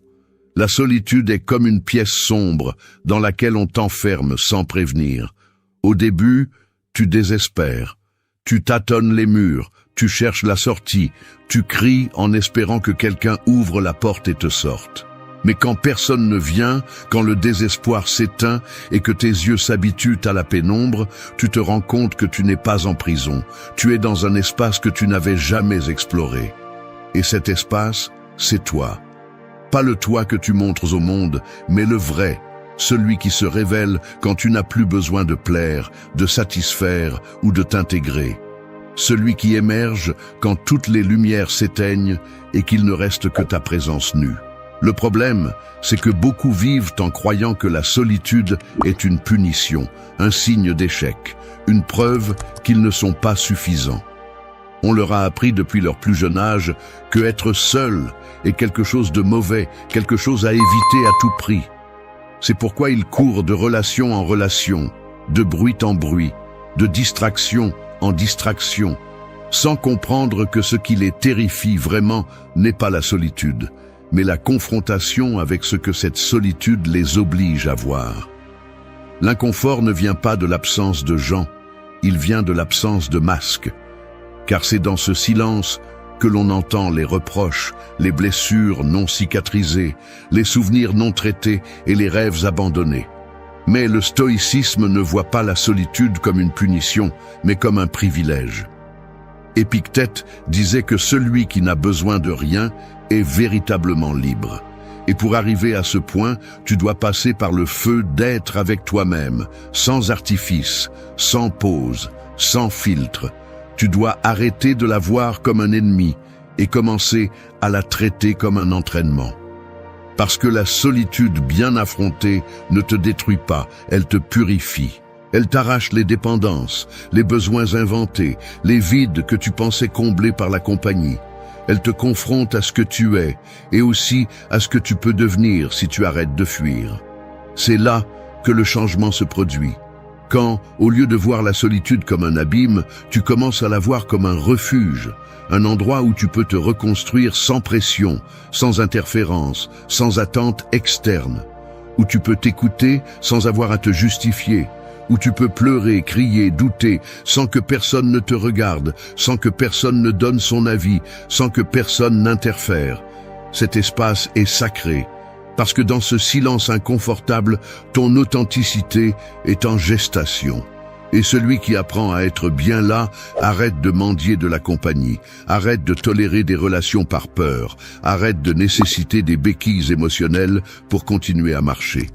La solitude est comme une pièce sombre dans laquelle on t'enferme sans prévenir. Au début, tu désespères, tu tâtonnes les murs, tu cherches la sortie, tu cries en espérant que quelqu'un ouvre la porte et te sorte. Mais quand personne ne vient, quand le désespoir s'éteint et que tes yeux s'habituent à la pénombre, tu te rends compte que tu n'es pas en prison. Tu es dans un espace que tu n'avais jamais exploré. Et cet espace, c'est toi. Pas le toi que tu montres au monde, mais le vrai, celui qui se révèle quand tu n'as plus besoin de plaire, de satisfaire ou de t'intégrer. Celui qui émerge quand toutes les lumières s'éteignent et qu'il ne reste que ta présence nue. Le problème, c'est que beaucoup vivent en croyant que la solitude est une punition, un signe d'échec, une preuve qu'ils ne sont pas suffisants. On leur a appris depuis leur plus jeune âge que être seul est quelque chose de mauvais, quelque chose à éviter à tout prix. C'est pourquoi ils courent de relation en relation, de bruit en bruit, de distraction en distraction, sans comprendre que ce qui les terrifie vraiment n'est pas la solitude, mais la confrontation avec ce que cette solitude les oblige à voir. L'inconfort ne vient pas de l'absence de gens, il vient de l'absence de masques, car c'est dans ce silence que l'on entend les reproches, les blessures non cicatrisées, les souvenirs non traités et les rêves abandonnés. Mais le stoïcisme ne voit pas la solitude comme une punition, mais comme un privilège. Épictète disait que celui qui n'a besoin de rien est véritablement libre. Et pour arriver à ce point, tu dois passer par le feu d'être avec toi-même, sans artifice, sans pause, sans filtre. Tu dois arrêter de la voir comme un ennemi et commencer à la traiter comme un entraînement. Parce que la solitude bien affrontée ne te détruit pas, elle te purifie. Elle t'arrache les dépendances, les besoins inventés, les vides que tu pensais combler par la compagnie. Elle te confronte à ce que tu es et aussi à ce que tu peux devenir si tu arrêtes de fuir. C'est là que le changement se produit. Quand, au lieu de voir la solitude comme un abîme, tu commences à la voir comme un refuge, un endroit où tu peux te reconstruire sans pression, sans interférence, sans attente externe, où tu peux t'écouter sans avoir à te justifier, où tu peux pleurer, crier, douter, sans que personne ne te regarde, sans que personne ne donne son avis, sans que personne n'interfère. Cet espace est sacré, parce que dans ce silence inconfortable, ton authenticité est en gestation. Et celui qui apprend à être bien là, arrête de mendier de la compagnie, arrête de tolérer des relations par peur, arrête de nécessiter des béquilles émotionnelles pour continuer à marcher.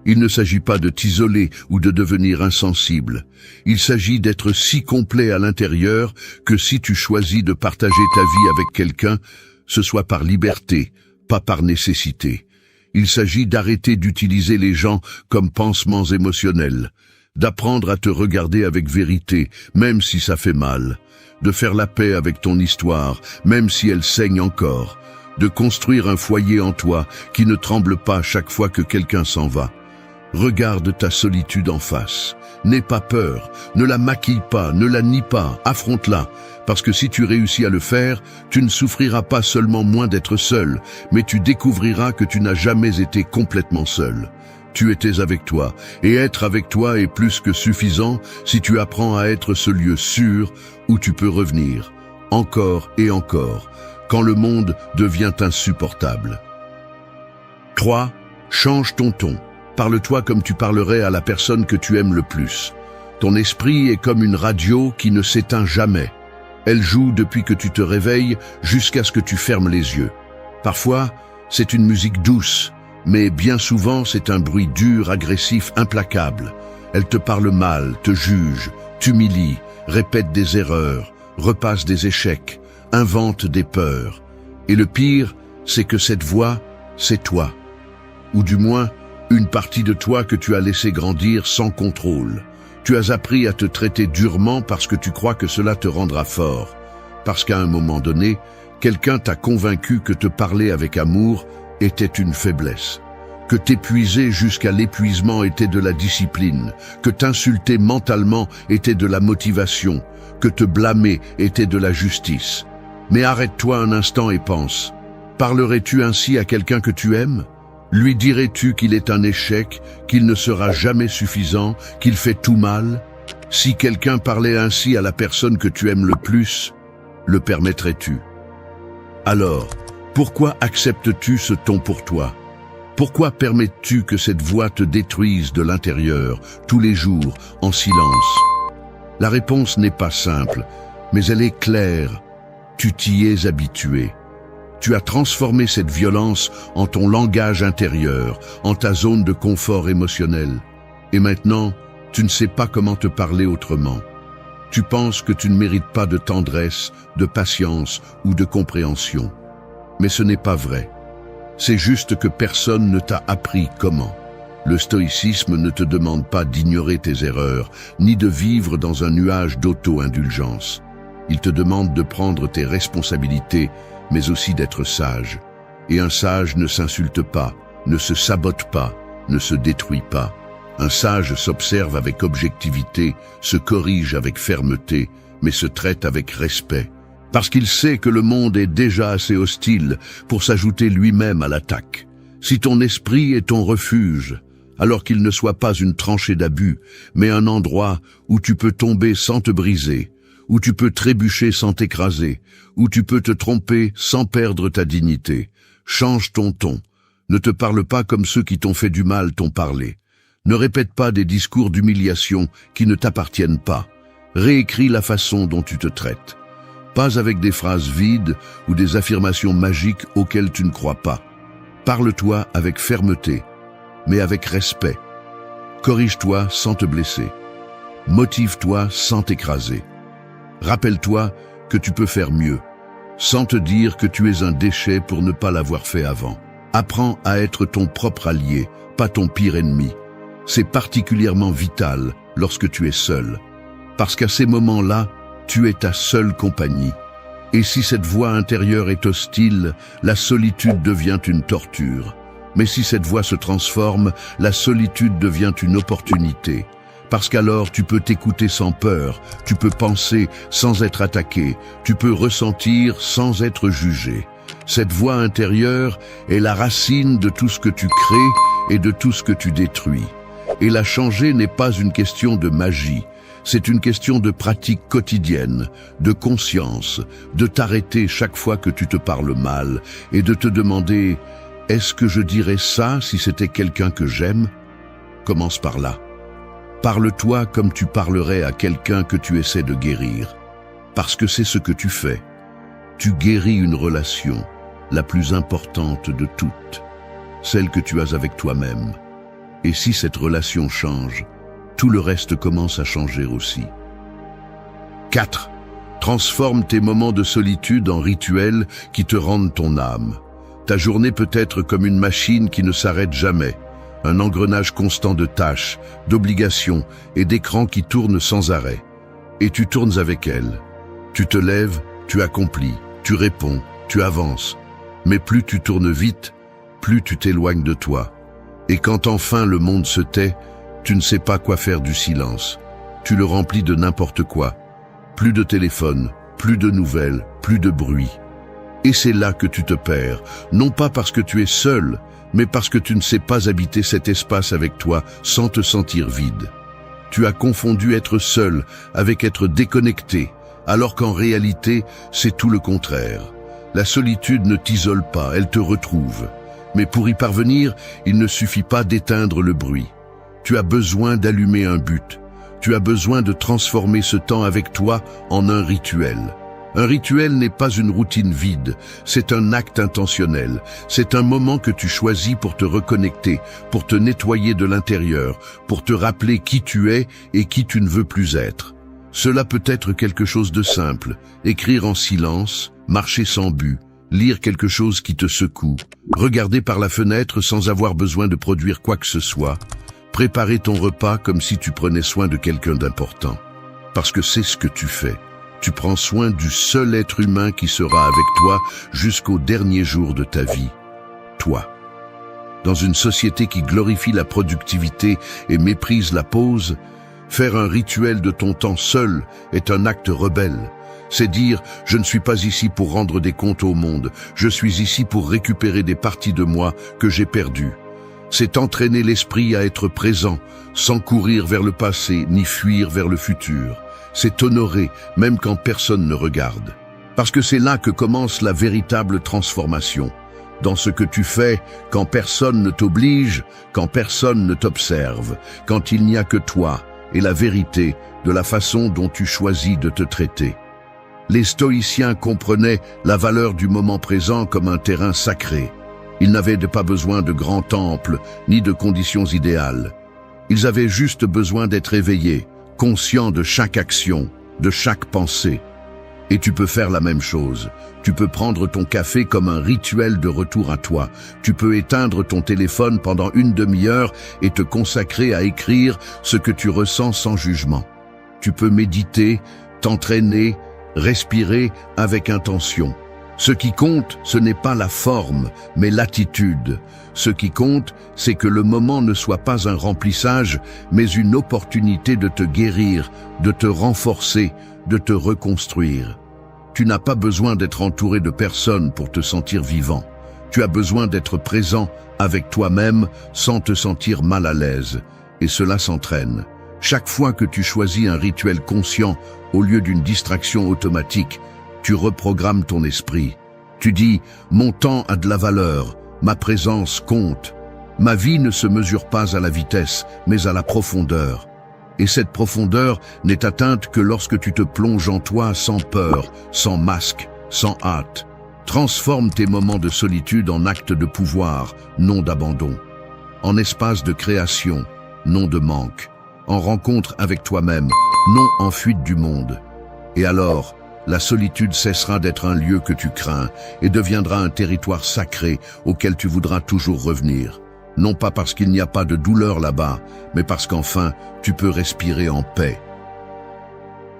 Il ne s'agit pas de t'isoler ou de devenir insensible. Il s'agit d'être si complet à l'intérieur que si tu choisis de partager ta vie avec quelqu'un, ce soit par liberté, pas par nécessité. Il s'agit d'arrêter d'utiliser les gens comme pansements émotionnels, d'apprendre à te regarder avec vérité, même si ça fait mal, de faire la paix avec ton histoire, même si elle saigne encore, de construire un foyer en toi qui ne tremble pas chaque fois que quelqu'un s'en va. Regarde ta solitude en face. N'aie pas peur, ne la maquille pas, ne la nie pas, affronte-la. Parce que si tu réussis à le faire, tu ne souffriras pas seulement moins d'être seul, mais tu découvriras que tu n'as jamais été complètement seul. Tu étais avec toi, et être avec toi est plus que suffisant si tu apprends à être ce lieu sûr où tu peux revenir, encore et encore, quand le monde devient insupportable. 3. Change ton ton. Parle-toi comme tu parlerais à la personne que tu aimes le plus. Ton esprit est comme une radio qui ne s'éteint jamais. Elle joue depuis que tu te réveilles jusqu'à ce que tu fermes les yeux. Parfois, c'est une musique douce, mais bien souvent c'est un bruit dur, agressif, implacable. Elle te parle mal, te juge, t'humilie, répète des erreurs, repasse des échecs, invente des peurs. Et le pire, c'est que cette voix, c'est toi. Ou du moins, une partie de toi que tu as laissé grandir sans contrôle. Tu as appris à te traiter durement parce que tu crois que cela te rendra fort. Parce qu'à un moment donné, quelqu'un t'a convaincu que te parler avec amour était une faiblesse. Que t'épuiser jusqu'à l'épuisement était de la discipline. Que t'insulter mentalement était de la motivation. Que te blâmer était de la justice. Mais arrête-toi un instant et pense. Parlerais-tu ainsi à quelqu'un que tu aimes ? Lui dirais-tu qu'il est un échec, qu'il ne sera jamais suffisant, qu'il fait tout mal? Si quelqu'un parlait ainsi à la personne que tu aimes le plus, le permettrais-tu? Alors, pourquoi acceptes-tu ce ton pour toi? Pourquoi permets-tu que cette voix te détruise de l'intérieur, tous les jours, en silence? La réponse n'est pas simple, mais elle est claire. Tu t'y es habitué. Tu as transformé cette violence en ton langage intérieur, en ta zone de confort émotionnel. Et maintenant, tu ne sais pas comment te parler autrement. Tu penses que tu ne mérites pas de tendresse, de patience ou de compréhension. Mais ce n'est pas vrai. C'est juste que personne ne t'a appris comment. Le stoïcisme ne te demande pas d'ignorer tes erreurs, ni de vivre dans un nuage d'auto-indulgence. Il te demande de prendre tes responsabilités, mais aussi d'être sage. Et un sage ne s'insulte pas, ne se sabote pas, ne se détruit pas. Un sage s'observe avec objectivité, se corrige avec fermeté, mais se traite avec respect. Parce qu'il sait que le monde est déjà assez hostile pour s'ajouter lui-même à l'attaque. Si ton esprit est ton refuge, alors qu'il ne soit pas une tranchée d'abus, mais un endroit où tu peux tomber sans te briser, où tu peux trébucher sans t'écraser, où tu peux te tromper sans perdre ta dignité. Change ton ton. Ne te parle pas comme ceux qui t'ont fait du mal t'ont parlé. Ne répète pas des discours d'humiliation qui ne t'appartiennent pas. Réécris la façon dont tu te traites. Pas avec des phrases vides ou des affirmations magiques auxquelles tu ne crois pas. Parle-toi avec fermeté, mais avec respect. Corrige-toi sans te blesser. Motive-toi sans t'écraser. Rappelle-toi que tu peux faire mieux, sans te dire que tu es un déchet pour ne pas l'avoir fait avant. Apprends à être ton propre allié, pas ton pire ennemi. C'est particulièrement vital lorsque tu es seul, parce qu'à ces moments-là, tu es ta seule compagnie. Et si cette voix intérieure est hostile, la solitude devient une torture. Mais si cette voix se transforme, la solitude devient une opportunité. Parce qu'alors tu peux t'écouter sans peur, tu peux penser sans être attaqué, tu peux ressentir sans être jugé. Cette voix intérieure est la racine de tout ce que tu crées et de tout ce que tu détruis. Et la changer n'est pas une question de magie, c'est une question de pratique quotidienne, de conscience, de t'arrêter chaque fois que tu te parles mal et de te demander « Est-ce que je dirais ça si c'était quelqu'un que j'aime ?» Commence par là. Parle-toi comme tu parlerais à quelqu'un que tu essaies de guérir, parce que c'est ce que tu fais. Tu guéris une relation, la plus importante de toutes, celle que tu as avec toi-même. Et si cette relation change, tout le reste commence à changer aussi. 4. Transforme tes moments de solitude en rituels qui te rendent ton âme. Ta journée peut être comme une machine qui ne s'arrête jamais. Un engrenage constant de tâches, d'obligations et d'écrans qui tournent sans arrêt. Et tu tournes avec elle. Tu te lèves, tu accomplis, tu réponds, tu avances. Mais plus tu tournes vite, plus tu t'éloignes de toi. Et quand enfin le monde se tait, tu ne sais pas quoi faire du silence. Tu le remplis de n'importe quoi. Plus de téléphone, plus de nouvelles, plus de bruit. Et c'est là que tu te perds, non pas parce que tu es seul, mais parce que tu ne sais pas habiter cet espace avec toi sans te sentir vide. Tu as confondu être seul avec être déconnecté, alors qu'en réalité, c'est tout le contraire. La solitude ne t'isole pas, elle te retrouve. Mais pour y parvenir, il ne suffit pas d'éteindre le bruit. Tu as besoin d'allumer un but. Tu as besoin de transformer ce temps avec toi en un rituel. Un rituel n'est pas une routine vide, c'est un acte intentionnel. C'est un moment que tu choisis pour te reconnecter, pour te nettoyer de l'intérieur, pour te rappeler qui tu es et qui tu ne veux plus être. Cela peut être quelque chose de simple, écrire en silence, marcher sans but, lire quelque chose qui te secoue, regarder par la fenêtre sans avoir besoin de produire quoi que ce soit, préparer ton repas comme si tu prenais soin de quelqu'un d'important. Parce que c'est ce que tu fais. Tu prends soin du seul être humain qui sera avec toi jusqu'au dernier jour de ta vie. Toi. Dans une société qui glorifie la productivité et méprise la pause, faire un rituel de ton temps seul est un acte rebelle. C'est dire « je ne suis pas ici pour rendre des comptes au monde, je suis ici pour récupérer des parties de moi que j'ai perdues ». C'est entraîner l'esprit à être présent, sans courir vers le passé ni fuir vers le futur. C'est honorer, même quand personne ne regarde. Parce que c'est là que commence la véritable transformation. Dans ce que tu fais, quand personne ne t'oblige, quand personne ne t'observe, quand il n'y a que toi et la vérité de la façon dont tu choisis de te traiter. Les stoïciens comprenaient la valeur du moment présent comme un terrain sacré. Ils n'avaient pas besoin de grands temples, ni de conditions idéales. Ils avaient juste besoin d'être éveillés, conscient de chaque action, de chaque pensée. Et tu peux faire la même chose. Tu peux prendre ton café comme un rituel de retour à toi. Tu peux éteindre ton téléphone pendant une demi-heure et te consacrer à écrire ce que tu ressens sans jugement. Tu peux méditer, t'entraîner, respirer avec intention. Ce qui compte, ce n'est pas la forme, mais l'attitude. Ce qui compte, c'est que le moment ne soit pas un remplissage, mais une opportunité de te guérir, de te renforcer, de te reconstruire. Tu n'as pas besoin d'être entouré de personnes pour te sentir vivant. Tu as besoin d'être présent avec toi-même sans te sentir mal à l'aise. Et cela s'entraîne. Chaque fois que tu choisis un rituel conscient au lieu d'une distraction automatique, tu reprogrammes ton esprit. Tu dis « Mon temps a de la valeur, ma présence compte. Ma vie ne se mesure pas à la vitesse, mais à la profondeur. » Et cette profondeur n'est atteinte que lorsque tu te plonges en toi sans peur, sans masque, sans hâte. Transforme tes moments de solitude en actes de pouvoir, non d'abandon. En espace de création, non de manque. En rencontre avec toi-même, non en fuite du monde. Et alors, la solitude cessera d'être un lieu que tu crains et deviendra un territoire sacré auquel tu voudras toujours revenir. Non pas parce qu'il n'y a pas de douleur là-bas, mais parce qu'enfin, tu peux respirer en paix.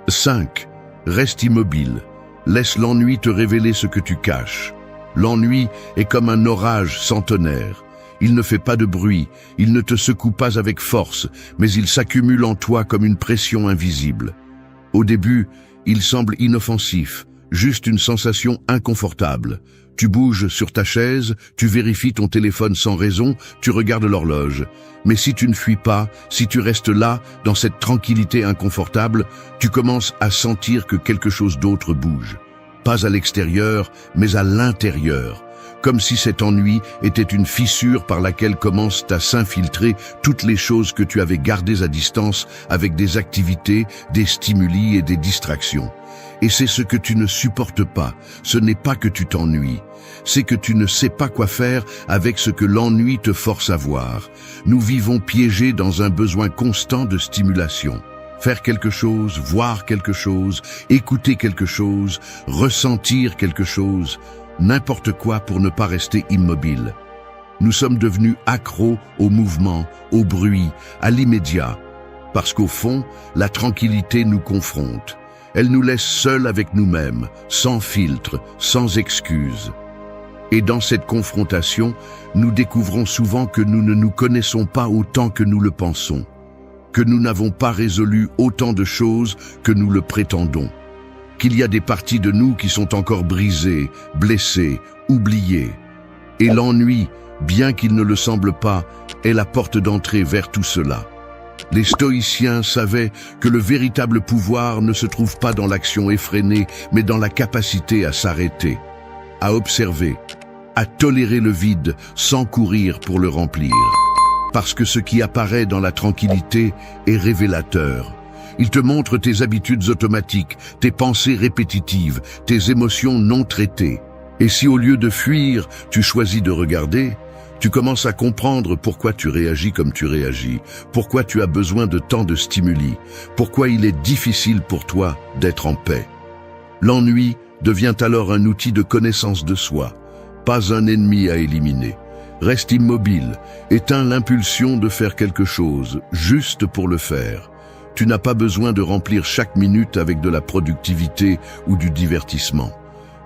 5. Reste immobile. Laisse l'ennui te révéler ce que tu caches. L'ennui est comme un orage centenaire. Il ne fait pas de bruit, il ne te secoue pas avec force, mais il s'accumule en toi comme une pression invisible. Au début, il semble inoffensif, juste une sensation inconfortable. Tu bouges sur ta chaise, tu vérifies ton téléphone sans raison, tu regardes l'horloge. Mais si tu ne fuis pas, si tu restes là, dans cette tranquillité inconfortable, tu commences à sentir que quelque chose d'autre bouge. Pas à l'extérieur, mais à l'intérieur. Comme si cet ennui était une fissure par laquelle commencent à s'infiltrer toutes les choses que tu avais gardées à distance avec des activités, des stimuli et des distractions. Et c'est ce que tu ne supportes pas, ce n'est pas que tu t'ennuies, c'est que tu ne sais pas quoi faire avec ce que l'ennui te force à voir. Nous vivons piégés dans un besoin constant de stimulation. Faire quelque chose, voir quelque chose, écouter quelque chose, ressentir quelque chose, n'importe quoi pour ne pas rester immobile. Nous sommes devenus accros au mouvement, au bruit, à l'immédiat, parce qu'au fond, la tranquillité nous confronte. Elle nous laisse seuls avec nous-mêmes, sans filtre, sans excuse. Et dans cette confrontation, nous découvrons souvent que nous ne nous connaissons pas autant que nous le pensons, que nous n'avons pas résolu autant de choses que nous le prétendons, qu'il y a des parties de nous qui sont encore brisées, blessées, oubliées. Et l'ennui, bien qu'il ne le semble pas, est la porte d'entrée vers tout cela. Les stoïciens savaient que le véritable pouvoir ne se trouve pas dans l'action effrénée, mais dans la capacité à s'arrêter, à observer, à tolérer le vide sans courir pour le remplir. Parce que ce qui apparaît dans la tranquillité est révélateur. Il te montre tes habitudes automatiques, tes pensées répétitives, tes émotions non traitées. Et si au lieu de fuir, tu choisis de regarder, tu commences à comprendre pourquoi tu réagis comme tu réagis, pourquoi tu as besoin de tant de stimuli, pourquoi il est difficile pour toi d'être en paix. L'ennui devient alors un outil de connaissance de soi, pas un ennemi à éliminer. Reste immobile, éteins l'impulsion de faire quelque chose, juste pour le faire. Tu n'as pas besoin de remplir chaque minute avec de la productivité ou du divertissement.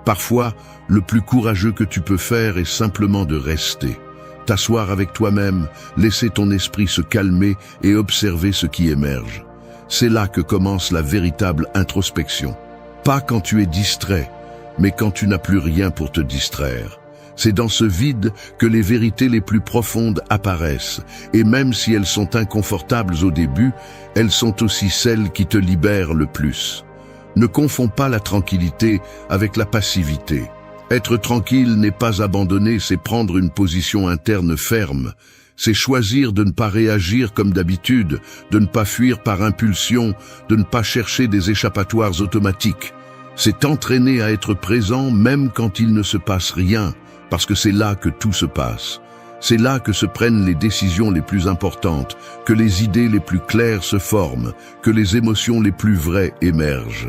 Parfois, le plus courageux que tu peux faire est simplement de rester. T'asseoir avec toi-même, laisser ton esprit se calmer et observer ce qui émerge. C'est là que commence la véritable introspection. Pas quand tu es distrait, mais quand tu n'as plus rien pour te distraire. C'est dans ce vide que les vérités les plus profondes apparaissent, et même si elles sont inconfortables au début, elles sont aussi celles qui te libèrent le plus. Ne confonds pas la tranquillité avec la passivité. Être tranquille n'est pas abandonner, c'est prendre une position interne ferme. C'est choisir de ne pas réagir comme d'habitude, de ne pas fuir par impulsion, de ne pas chercher des échappatoires automatiques. C'est t'entraîner à être présent même quand il ne se passe rien, parce que c'est là que tout se passe. C'est là que se prennent les décisions les plus importantes, que les idées les plus claires se forment, que les émotions les plus vraies émergent.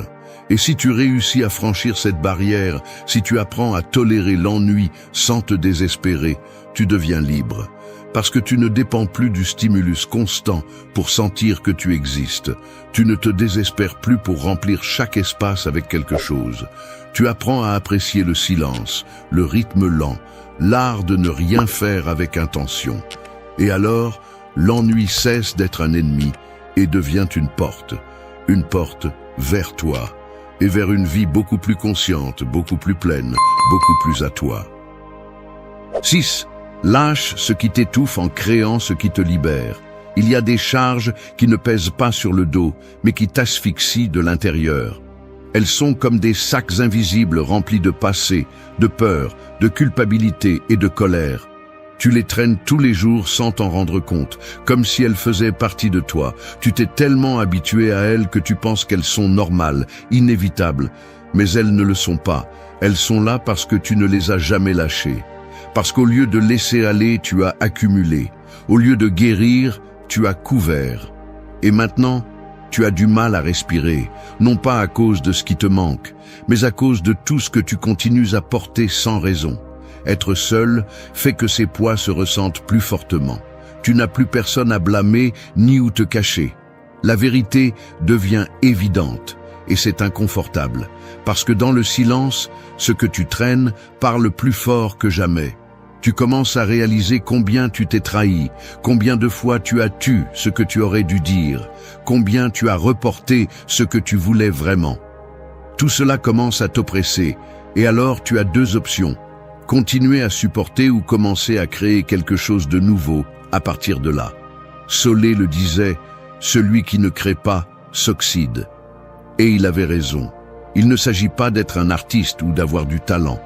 Et si tu réussis à franchir cette barrière, si tu apprends à tolérer l'ennui sans te désespérer, tu deviens libre. Parce que tu ne dépends plus du stimulus constant pour sentir que tu existes. Tu ne te désespères plus pour remplir chaque espace avec quelque chose. Tu apprends à apprécier le silence, le rythme lent, l'art de ne rien faire avec intention. Et alors, l'ennui cesse d'être un ennemi et devient une porte vers toi, et vers une vie beaucoup plus consciente, beaucoup plus pleine, beaucoup plus à toi. 6. Lâche ce qui t'étouffe en créant ce qui te libère. Il y a des charges qui ne pèsent pas sur le dos, mais qui t'asphyxient de l'intérieur. Elles sont comme des sacs invisibles remplis de passé, de peur, de culpabilité et de colère. Tu les traînes tous les jours sans t'en rendre compte, comme si elles faisaient partie de toi. Tu t'es tellement habitué à elles que tu penses qu'elles sont normales, inévitables. Mais elles ne le sont pas. Elles sont là parce que tu ne les as jamais lâchées. Parce qu'au lieu de laisser aller, tu as accumulé. Au lieu de guérir, tu as couvert. Et maintenant, tu as du mal à respirer, non pas à cause de ce qui te manque, mais à cause de tout ce que tu continues à porter sans raison. Être seul fait que ces poids se ressentent plus fortement. Tu n'as plus personne à blâmer ni où te cacher. La vérité devient évidente et c'est inconfortable, parce que dans le silence, ce que tu traînes parle plus fort que jamais. Tu commences à réaliser combien tu t'es trahi, combien de fois tu as tu ce que tu aurais dû dire, combien tu as reporté ce que tu voulais vraiment. Tout cela commence à t'oppresser, et alors tu as deux options. Continuer à supporter ou commencer à créer quelque chose de nouveau à partir de là. Solé le disait, « Celui qui ne crée pas s'oxyde ». Et il avait raison. Il ne s'agit pas d'être un artiste ou d'avoir du talent.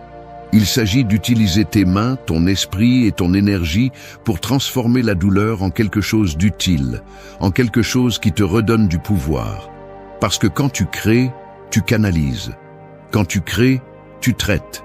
Il s'agit d'utiliser tes mains, ton esprit et ton énergie pour transformer la douleur en quelque chose d'utile, en quelque chose qui te redonne du pouvoir. Parce que quand tu crées, tu canalises. Quand tu crées, tu traites.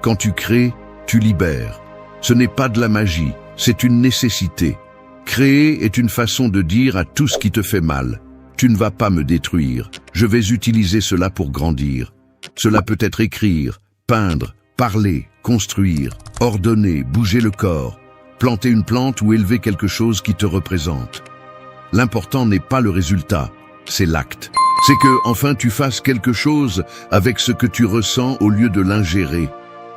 Quand tu crées, tu libères. Ce n'est pas de la magie, c'est une nécessité. Créer est une façon de dire à tout ce qui te fait mal, « Tu ne vas pas me détruire, je vais utiliser cela pour grandir ». Cela peut être écrire, peindre, parler, construire, ordonner, bouger le corps, planter une plante ou élever quelque chose qui te représente. L'important n'est pas le résultat, c'est l'acte. C'est que, enfin, tu fasses quelque chose avec ce que tu ressens au lieu de l'ingérer.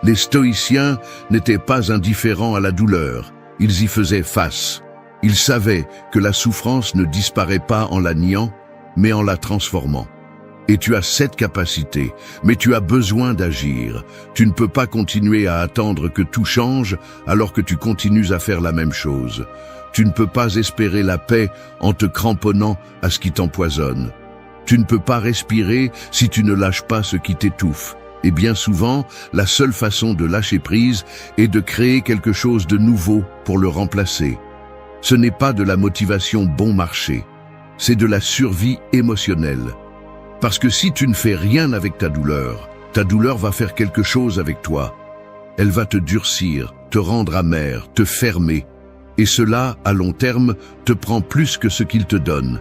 Les stoïciens n'étaient pas indifférents à la douleur, ils y faisaient face. Ils savaient que la souffrance ne disparaît pas en la niant, mais en la transformant. Et tu as cette capacité, mais tu as besoin d'agir. Tu ne peux pas continuer à attendre que tout change alors que tu continues à faire la même chose. Tu ne peux pas espérer la paix en te cramponnant à ce qui t'empoisonne. Tu ne peux pas respirer si tu ne lâches pas ce qui t'étouffe. Et bien souvent, la seule façon de lâcher prise est de créer quelque chose de nouveau pour le remplacer. Ce n'est pas de la motivation bon marché, c'est de la survie émotionnelle. Parce que si tu ne fais rien avec ta douleur va faire quelque chose avec toi. Elle va te durcir, te rendre amer, te fermer. Et cela, à long terme, te prend plus que ce qu'il te donne.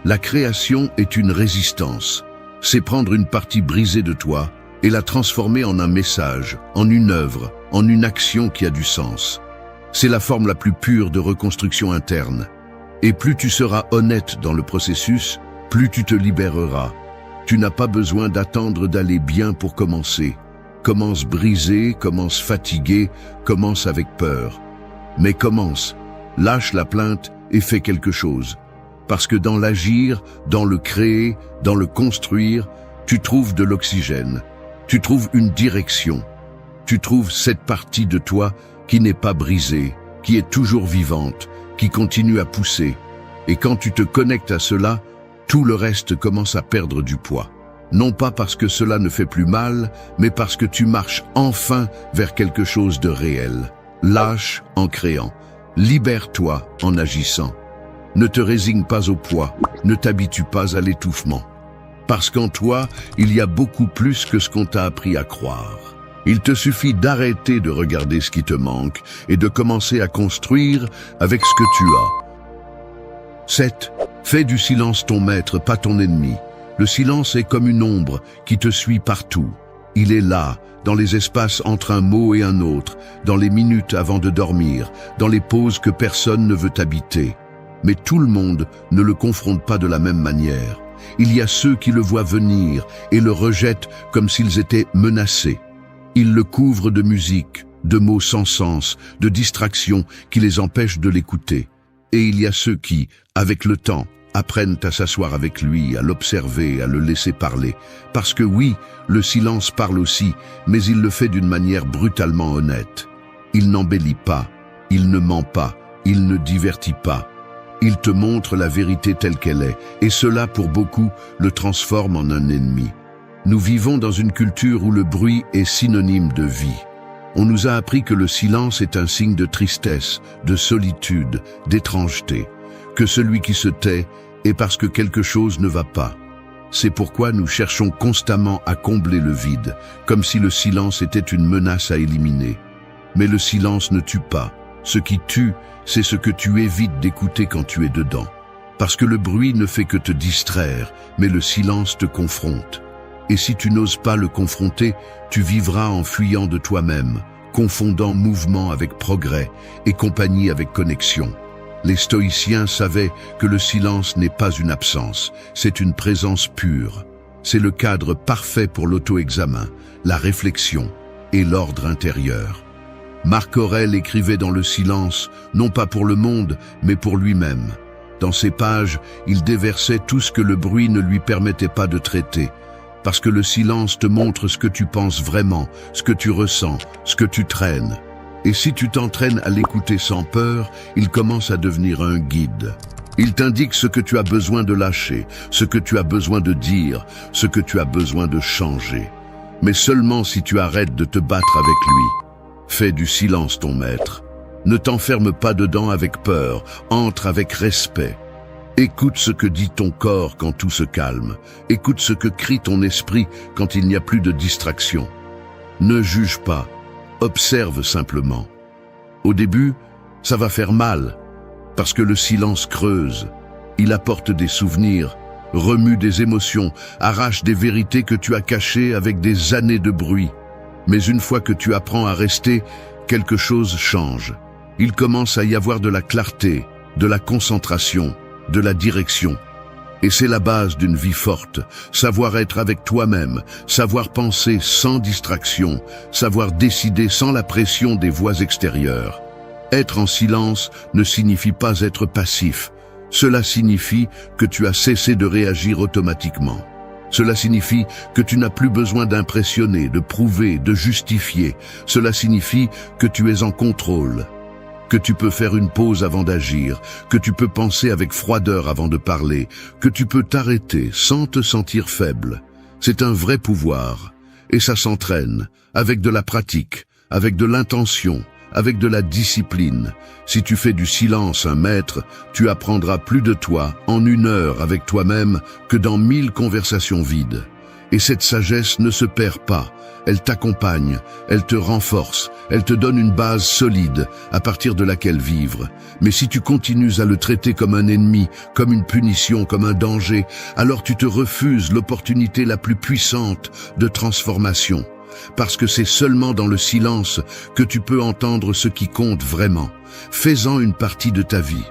La création est une résistance. C'est prendre une partie brisée de toi et la transformer en un message, en une œuvre, en une action qui a du sens. C'est la forme la plus pure de reconstruction interne. Et plus tu seras honnête dans le processus, plus tu te libéreras. Tu n'as pas besoin d'attendre d'aller bien pour commencer. Commence brisé, commence fatigué, commence avec peur. Mais commence, lâche la plainte et fais quelque chose. Parce que dans l'agir, dans le créer, dans le construire, tu trouves de l'oxygène. Tu trouves une direction. Tu trouves cette partie de toi qui n'est pas brisée, qui est toujours vivante, qui continue à pousser. Et quand tu te connectes à cela, tout le reste commence à perdre du poids. Non pas parce que cela ne fait plus mal, mais parce que tu marches enfin vers quelque chose de réel. Lâche en créant. Libère-toi en agissant. Ne te résigne pas au poids. Ne t'habitue pas à l'étouffement. Parce qu'en toi, il y a beaucoup plus que ce qu'on t'a appris à croire. Il te suffit d'arrêter de regarder ce qui te manque et de commencer à construire avec ce que tu as. 7. Fais du silence ton maître, pas ton ennemi. Le silence est comme une ombre qui te suit partout. Il est là, dans les espaces entre un mot et un autre, dans les minutes avant de dormir, dans les pauses que personne ne veut habiter. Mais tout le monde ne le confronte pas de la même manière. Il y a ceux qui le voient venir et le rejettent comme s'ils étaient menacés. Ils le couvrent de musique, de mots sans sens, de distractions qui les empêchent de l'écouter. Et il y a ceux qui, avec le temps, apprennent à s'asseoir avec lui, à l'observer, à le laisser parler. Parce que oui, le silence parle aussi, mais il le fait d'une manière brutalement honnête. Il n'embellit pas, il ne ment pas, il ne divertit pas. Il te montre la vérité telle qu'elle est, et cela, pour beaucoup, le transforme en un ennemi. Nous vivons dans une culture où le bruit est synonyme de vie. On nous a appris que le silence est un signe de tristesse, de solitude, d'étrangeté, que celui qui se tait est parce que quelque chose ne va pas. C'est pourquoi nous cherchons constamment à combler le vide, comme si le silence était une menace à éliminer. Mais le silence ne tue pas. Ce qui tue, c'est ce que tu évites d'écouter quand tu es dedans. Parce que le bruit ne fait que te distraire, mais le silence te confronte. Et si tu n'oses pas le confronter, tu vivras en fuyant de toi-même, confondant mouvement avec progrès et compagnie avec connexion. Les stoïciens savaient que le silence n'est pas une absence, c'est une présence pure. C'est le cadre parfait pour l'auto-examen, la réflexion et l'ordre intérieur. Marc Aurèle écrivait dans le silence, non pas pour le monde, mais pour lui-même. Dans ses pages, il déversait tout ce que le bruit ne lui permettait pas de traiter, parce que le silence te montre ce que tu penses vraiment, ce que tu ressens, ce que tu traînes. Et si tu t'entraînes à l'écouter sans peur, il commence à devenir un guide. Il t'indique ce que tu as besoin de lâcher, ce que tu as besoin de dire, ce que tu as besoin de changer. Mais seulement si tu arrêtes de te battre avec lui. Fais du silence ton maître. Ne t'enferme pas dedans avec peur, entre avec respect. Écoute ce que dit ton corps quand tout se calme. Écoute ce que crie ton esprit quand il n'y a plus de distraction. Ne juge pas, observe simplement. Au début, ça va faire mal, parce que le silence creuse. Il apporte des souvenirs, remue des émotions, arrache des vérités que tu as cachées avec des années de bruit. Mais une fois que tu apprends à rester, quelque chose change. Il commence à y avoir de la clarté, de la concentration, de la direction. Et c'est la base d'une vie forte, savoir être avec toi-même, savoir penser sans distraction, savoir décider sans la pression des voix extérieures. Être en silence ne signifie pas être passif. Cela signifie que tu as cessé de réagir automatiquement. Cela signifie que tu n'as plus besoin d'impressionner, de prouver, de justifier. Cela signifie que tu es en contrôle, que tu peux faire une pause avant d'agir, que tu peux penser avec froideur avant de parler, que tu peux t'arrêter sans te sentir faible. C'est un vrai pouvoir, et ça s'entraîne, avec de la pratique, avec de l'intention, avec de la discipline. Si tu fais du silence un maître, tu apprendras plus de toi en 1 heure avec toi-même que dans 1000 conversations vides. Et cette sagesse ne se perd pas. Elle t'accompagne, elle te renforce, elle te donne une base solide à partir de laquelle vivre. Mais si tu continues à le traiter comme un ennemi, comme une punition, comme un danger, alors tu te refuses l'opportunité la plus puissante de transformation. Parce que c'est seulement dans le silence que tu peux entendre ce qui compte vraiment. Fais-en une partie de ta vie.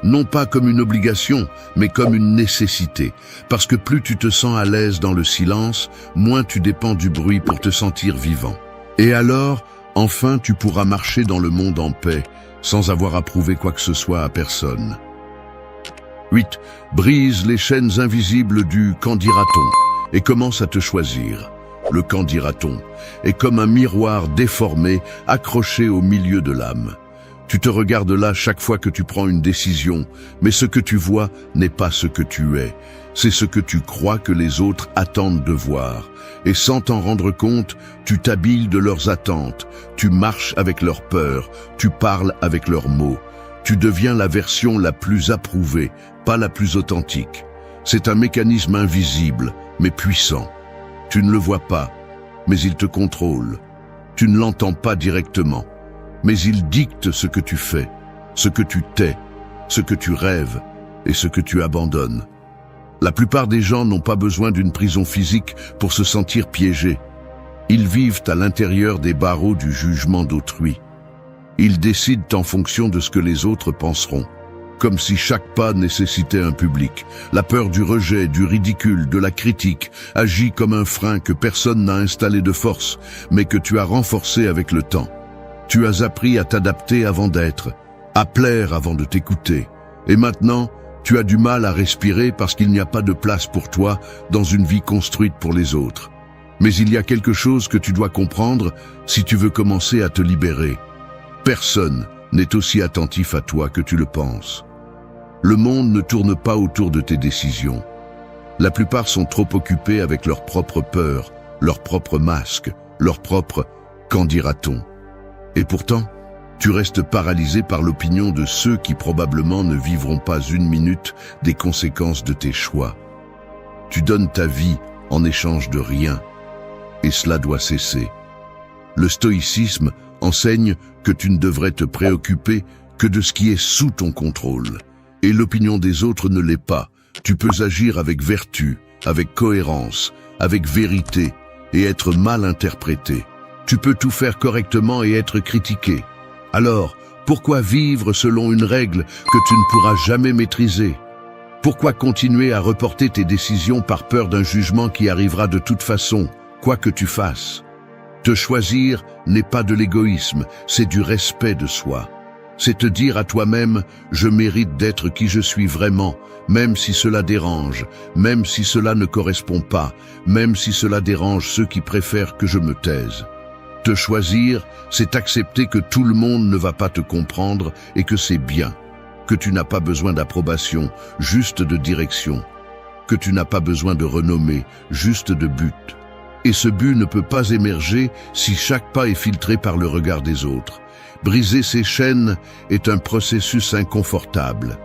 Non pas comme une obligation, mais comme une nécessité. Parce que plus tu te sens à l'aise dans le silence, moins tu dépends du bruit pour te sentir vivant. Et alors, enfin tu pourras marcher dans le monde en paix, sans avoir à prouver quoi que ce soit à personne. 8. Brise les chaînes invisibles du « qu'en dira-t-on » et commence à te choisir. Le « qu'en dira-t-on » est comme un miroir déformé accroché au milieu de l'âme. Tu te regardes là chaque fois que tu prends une décision, mais ce que tu vois n'est pas ce que tu es. C'est ce que tu crois que les autres attendent de voir. Et sans t'en rendre compte, tu t'habilles de leurs attentes, tu marches avec leurs peurs, tu parles avec leurs mots. Tu deviens la version la plus approuvée, pas la plus authentique. C'est un mécanisme invisible, mais puissant. Tu ne le vois pas, mais il te contrôle. Tu ne l'entends pas directement, mais il dicte ce que tu fais, ce que tu tais, ce que tu rêves et ce que tu abandonnes. La plupart des gens n'ont pas besoin d'une prison physique pour se sentir piégés. Ils vivent à l'intérieur des barreaux du jugement d'autrui. Ils décident en fonction de ce que les autres penseront, comme si chaque pas nécessitait un public. La peur du rejet, du ridicule, de la critique agit comme un frein que personne n'a installé de force, mais que tu as renforcé avec le temps. Tu as appris à t'adapter avant d'être, à plaire avant de t'écouter. Et maintenant, tu as du mal à respirer parce qu'il n'y a pas de place pour toi dans une vie construite pour les autres. Mais il y a quelque chose que tu dois comprendre si tu veux commencer à te libérer. Personne n'est aussi attentif à toi que tu le penses. Le monde ne tourne pas autour de tes décisions. La plupart sont trop occupés avec leurs propres peurs, leurs propres masques, leur propre « qu'en dira-t-on » Et pourtant, tu restes paralysé par l'opinion de ceux qui probablement ne vivront pas 1 minute des conséquences de tes choix. Tu donnes ta vie en échange de rien, et cela doit cesser. Le stoïcisme enseigne que tu ne devrais te préoccuper que de ce qui est sous ton contrôle. Et l'opinion des autres ne l'est pas. Tu peux agir avec vertu, avec cohérence, avec vérité, et être mal interprété. Tu peux tout faire correctement et être critiqué. Alors, pourquoi vivre selon une règle que tu ne pourras jamais maîtriser? Pourquoi continuer à reporter tes décisions par peur d'un jugement qui arrivera de toute façon, quoi que tu fasses? Te choisir n'est pas de l'égoïsme, c'est du respect de soi. C'est te dire à toi-même « je mérite d'être qui je suis vraiment », même si cela dérange, même si cela ne correspond pas, même si cela dérange ceux qui préfèrent que je me taise. Te choisir, c'est accepter que tout le monde ne va pas te comprendre et que c'est bien, que tu n'as pas besoin d'approbation, juste de direction, que tu n'as pas besoin de renommée, juste de but. Et ce but ne peut pas émerger si chaque pas est filtré par le regard des autres. Briser ces chaînes est un processus inconfortable,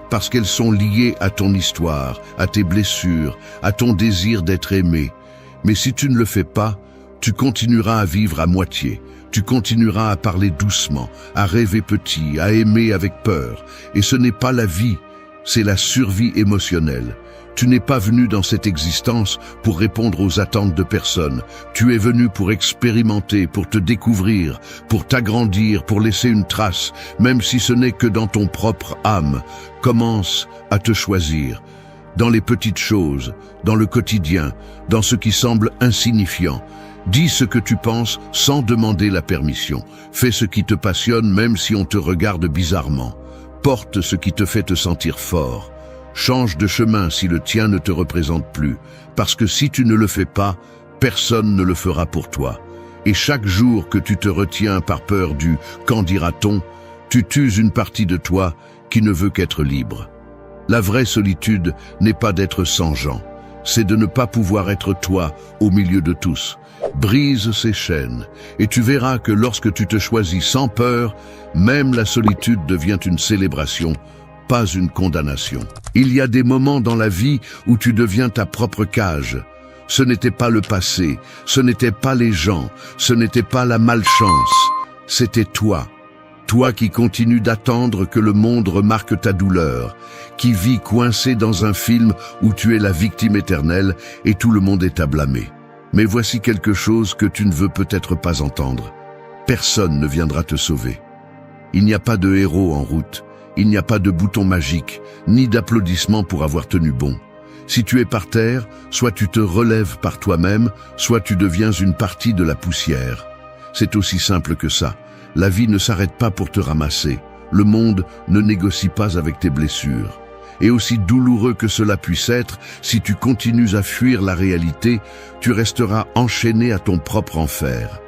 parce qu'elles sont liées à ton histoire, à tes blessures, à ton désir d'être aimé. Mais si tu ne le fais pas, tu continueras à vivre à moitié, tu continueras à parler doucement, à rêver petit, à aimer avec peur. Et ce n'est pas la vie, c'est la survie émotionnelle. Tu n'es pas venu dans cette existence pour répondre aux attentes de personne. Tu es venu pour expérimenter, pour te découvrir, pour t'agrandir, pour laisser une trace, même si ce n'est que dans ton propre âme. Commence à te choisir. dans les petites choses, dans le quotidien, dans ce qui semble insignifiant. Dis ce que tu penses sans demander la permission. Fais ce qui te passionne même si on te regarde bizarrement. Porte ce qui te fait te sentir fort. Change de chemin si le tien ne te représente plus, parce que si tu ne le fais pas, personne ne le fera pour toi. Et chaque jour que tu te retiens par peur du « qu'en dira-t-on », tu tues une partie de toi qui ne veut qu'être libre. La vraie solitude n'est pas d'être sans gens, c'est de ne pas pouvoir être toi au milieu de tous. Brise ces chaînes, et tu verras que lorsque tu te choisis sans peur, même la solitude devient une célébration, pas une condamnation. Il y a des moments dans la vie où tu deviens ta propre cage. Ce n'était pas le passé, ce n'était pas les gens, ce n'était pas la malchance, c'était toi. Toi qui continues d'attendre que le monde remarque ta douleur, qui vis coincé dans un film où tu es la victime éternelle et tout le monde est à blâmer. Mais voici quelque chose que tu ne veux peut-être pas entendre. Personne ne viendra te sauver. Il n'y a pas de héros en route, il n'y a pas de bouton magique, ni d'applaudissements pour avoir tenu bon. Si tu es par terre, soit tu te relèves par toi-même, soit tu deviens une partie de la poussière. C'est aussi simple que ça. La vie ne s'arrête pas pour te ramasser. Le monde ne négocie pas avec tes blessures. Et aussi douloureux que cela puisse être, si tu continues à fuir la réalité, tu resteras enchaîné à ton propre enfer.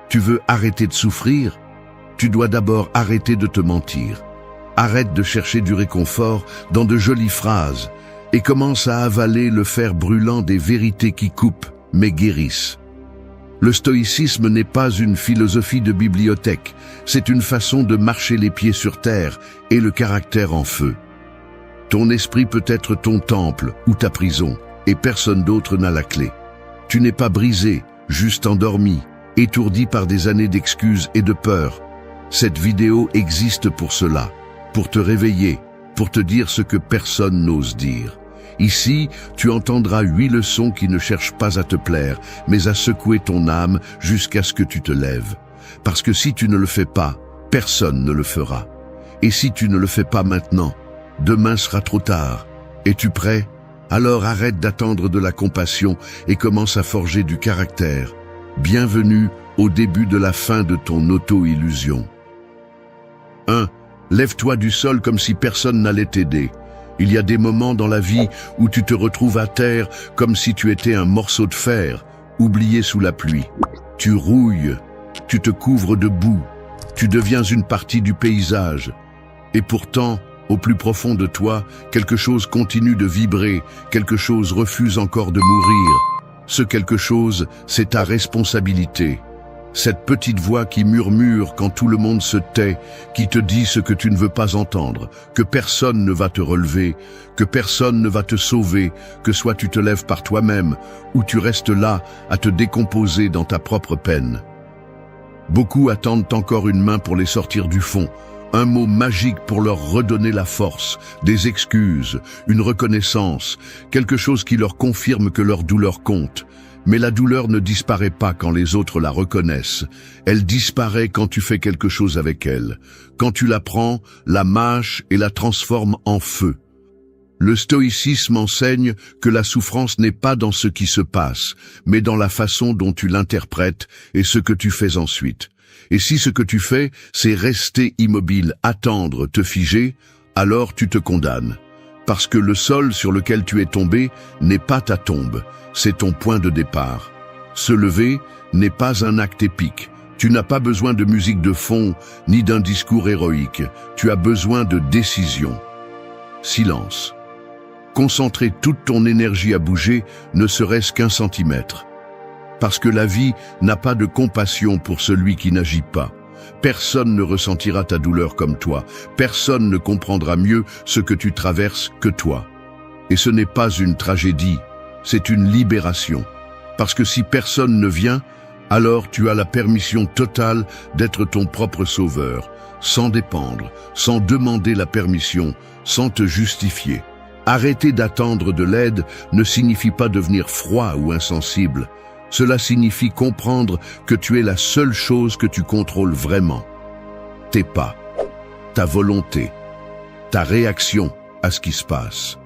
Tu veux arrêter de souffrir? Tu dois d'abord arrêter de te mentir. Arrête de chercher du réconfort dans de jolies phrases et commence à avaler le fer brûlant des vérités qui coupent mais guérissent. Le stoïcisme n'est pas une philosophie de bibliothèque, c'est une façon de marcher les pieds sur terre et le caractère en feu. Ton esprit peut être ton temple ou ta prison, et personne d'autre n'a la clé. Tu n'es pas brisé, juste endormi, étourdi par des années d'excuses et de peur. Cette vidéo existe pour cela, pour te réveiller, pour te dire ce que personne n'ose dire. Ici, tu entendras 8 leçons qui ne cherchent pas à te plaire, mais à secouer ton âme jusqu'à ce que tu te lèves. Parce que si tu ne le fais pas, personne ne le fera. Et si tu ne le fais pas maintenant, demain sera trop tard. Es-tu prêt? Alors arrête d'attendre de la compassion et commence à forger du caractère. Bienvenue au début de la fin de ton auto-illusion. 1. Lève-toi du sol comme si personne n'allait t'aider. Il y a des moments dans la vie où tu te retrouves à terre comme si tu étais un morceau de fer, oublié sous la pluie. Tu rouilles, tu te couvres de boue, tu deviens une partie du paysage. Et pourtant, au plus profond de toi, quelque chose continue de vibrer, quelque chose refuse encore de mourir. Ce quelque chose, c'est ta responsabilité. Cette petite voix qui murmure quand tout le monde se tait, qui te dit ce que tu ne veux pas entendre, que personne ne va te relever, que personne ne va te sauver, que soit tu te lèves par toi-même, ou tu restes là à te décomposer dans ta propre peine. Beaucoup attendent encore une main pour les sortir du fond, un mot magique pour leur redonner la force, des excuses, une reconnaissance, quelque chose qui leur confirme que leur douleur compte. Mais la douleur ne disparaît pas quand les autres la reconnaissent. Elle disparaît quand tu fais quelque chose avec elle. Quand tu la prends, la mâches et la transformes en feu. Le stoïcisme enseigne que la souffrance n'est pas dans ce qui se passe, mais dans la façon dont tu l'interprètes et ce que tu fais ensuite. Et si ce que tu fais, c'est rester immobile, attendre, te figer, alors tu te condamnes. Parce que le sol sur lequel tu es tombé n'est pas ta tombe, c'est ton point de départ. Se lever n'est pas un acte épique. Tu n'as pas besoin de musique de fond, ni d'un discours héroïque. Tu as besoin de décision. Silence. Concentrer toute ton énergie à bouger, ne serait-ce qu'1 centimètre. Parce que la vie n'a pas de compassion pour celui qui n'agit pas. Personne ne ressentira ta douleur comme toi. Personne ne comprendra mieux ce que tu traverses que toi. Et ce n'est pas une tragédie, c'est une libération. Parce que si personne ne vient, alors tu as la permission totale d'être ton propre sauveur, sans dépendre, sans demander la permission, sans te justifier. Arrêter d'attendre de l'aide ne signifie pas devenir froid ou insensible. Cela signifie comprendre que tu es la seule chose que tu contrôles vraiment. Tes pas, ta volonté, ta réaction à ce qui se passe.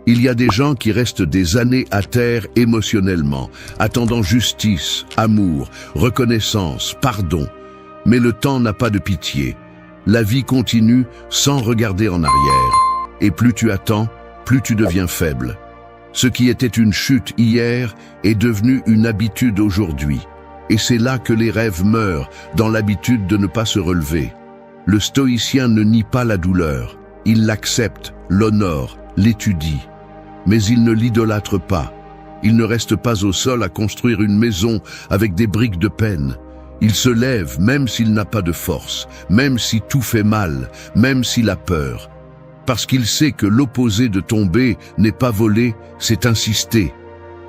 Il y a des gens qui restent des années à terre émotionnellement, attendant justice, amour, reconnaissance, pardon. Mais le temps n'a pas de pitié. La vie continue sans regarder en arrière. Et plus tu attends, plus tu deviens faible. Ce qui était une chute hier est devenu une habitude aujourd'hui. Et c'est là que les rêves meurent, dans l'habitude de ne pas se relever. Le stoïcien ne nie pas la douleur. Il l'accepte, l'honore, l'étudie. Mais il ne l'idolâtre pas. Il ne reste pas au sol à construire une maison avec des briques de peine. Il se lève même s'il n'a pas de force, même si tout fait mal, même s'il a peur. Parce qu'il sait que l'opposé de tomber n'est pas voler, c'est insister.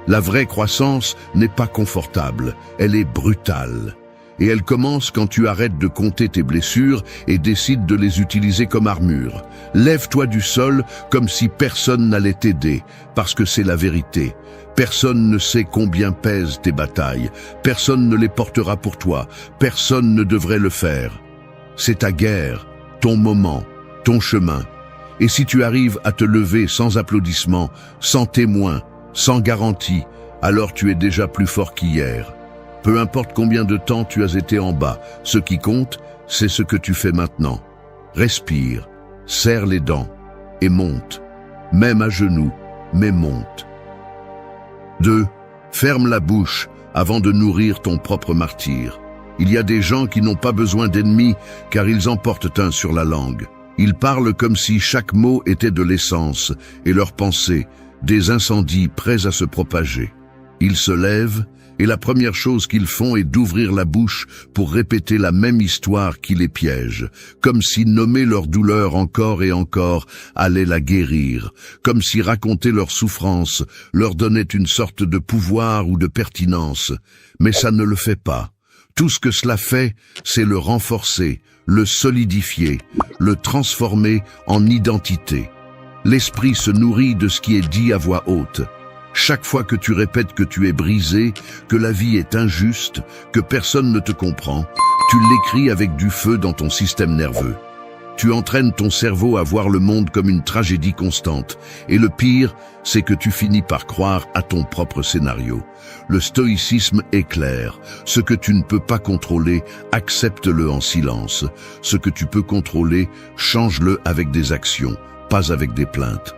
La vraie croissance n'est pas confortable, elle est brutale. Et elle commence quand tu arrêtes de compter tes blessures et décides de les utiliser comme armure. Lève-toi du sol comme si personne n'allait t'aider, parce que c'est la vérité. Personne ne sait combien pèsent tes batailles, personne ne les portera pour toi, personne ne devrait le faire. C'est ta guerre, ton moment, ton chemin. Et si tu arrives à te lever sans applaudissements, sans témoins, sans garantie, alors tu es déjà plus fort qu'hier. Peu importe combien de temps tu as été en bas, ce qui compte, c'est ce que tu fais maintenant. Respire, serre les dents et monte. Même à genoux, mais monte. 2. Ferme la bouche avant de nourrir ton propre martyr. Il y a des gens qui n'ont pas besoin d'ennemis car ils en portent un sur la langue. Ils parlent comme si chaque mot était de l'essence et leurs pensées, des incendies prêts à se propager. Ils se lèvent et la première chose qu'ils font est d'ouvrir la bouche pour répéter la même histoire qui les piège, comme si nommer leur douleur encore et encore allait la guérir, comme si raconter leur souffrance leur donnait une sorte de pouvoir ou de pertinence. Mais ça ne le fait pas. Tout ce que cela fait, c'est le renforcer, le solidifier, le transformer en identité. L'esprit se nourrit de ce qui est dit à voix haute. Chaque fois que tu répètes que tu es brisé, que la vie est injuste, que personne ne te comprend, tu l'écris avec du feu dans ton système nerveux. Tu entraînes ton cerveau à voir le monde comme une tragédie constante. Et le pire, c'est que tu finis par croire à ton propre scénario. Le stoïcisme est clair. Ce que tu ne peux pas contrôler, accepte-le en silence. Ce que tu peux contrôler, change-le avec des actions, pas avec des plaintes.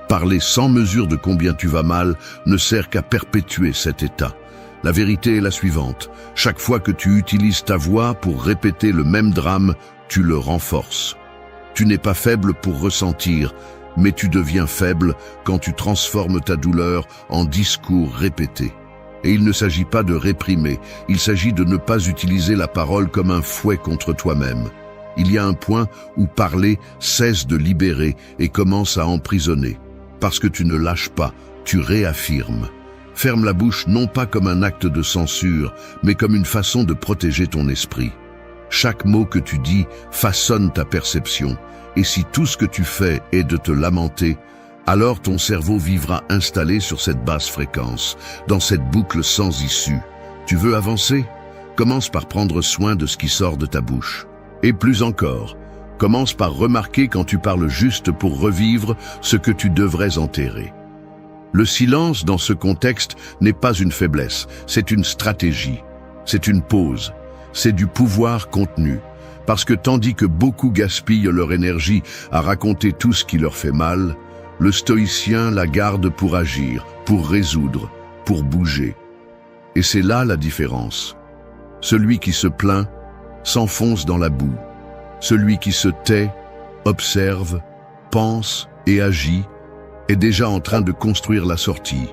Parler sans mesure de combien tu vas mal ne sert qu'à perpétuer cet état. La vérité est la suivante. Chaque fois que tu utilises ta voix pour répéter le même drame, tu le renforces. Tu n'es pas faible pour ressentir, mais tu deviens faible quand tu transformes ta douleur en discours répétés. Et il ne s'agit pas de réprimer, il s'agit de ne pas utiliser la parole comme un fouet contre toi-même. Il y a un point où parler cesse de libérer et commence à emprisonner. Parce que tu ne lâches pas, tu réaffirmes. Ferme la bouche non pas comme un acte de censure, mais comme une façon de protéger ton esprit. Chaque mot que tu dis façonne ta perception, et si tout ce que tu fais est de te lamenter, alors ton cerveau vivra installé sur cette basse fréquence, dans cette boucle sans issue. Tu veux avancer? Commence par prendre soin de ce qui sort de ta bouche. Et plus encore, commence par remarquer quand tu parles juste pour revivre ce que tu devrais enterrer. Le silence dans ce contexte n'est pas une faiblesse, c'est une stratégie, c'est une pause, c'est du pouvoir contenu. Parce que tandis que beaucoup gaspillent leur énergie à raconter tout ce qui leur fait mal, le stoïcien la garde pour agir, pour résoudre, pour bouger. Et c'est là la différence. Celui qui se plaint s'enfonce dans la boue. Celui qui se tait, observe, pense et agit est déjà en train de construire la sortie.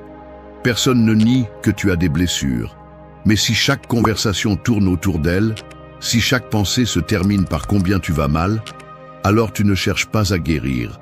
Personne ne nie que tu as des blessures. Mais si chaque conversation tourne autour d'elle, si chaque pensée se termine par combien tu vas mal, alors tu ne cherches pas à guérir.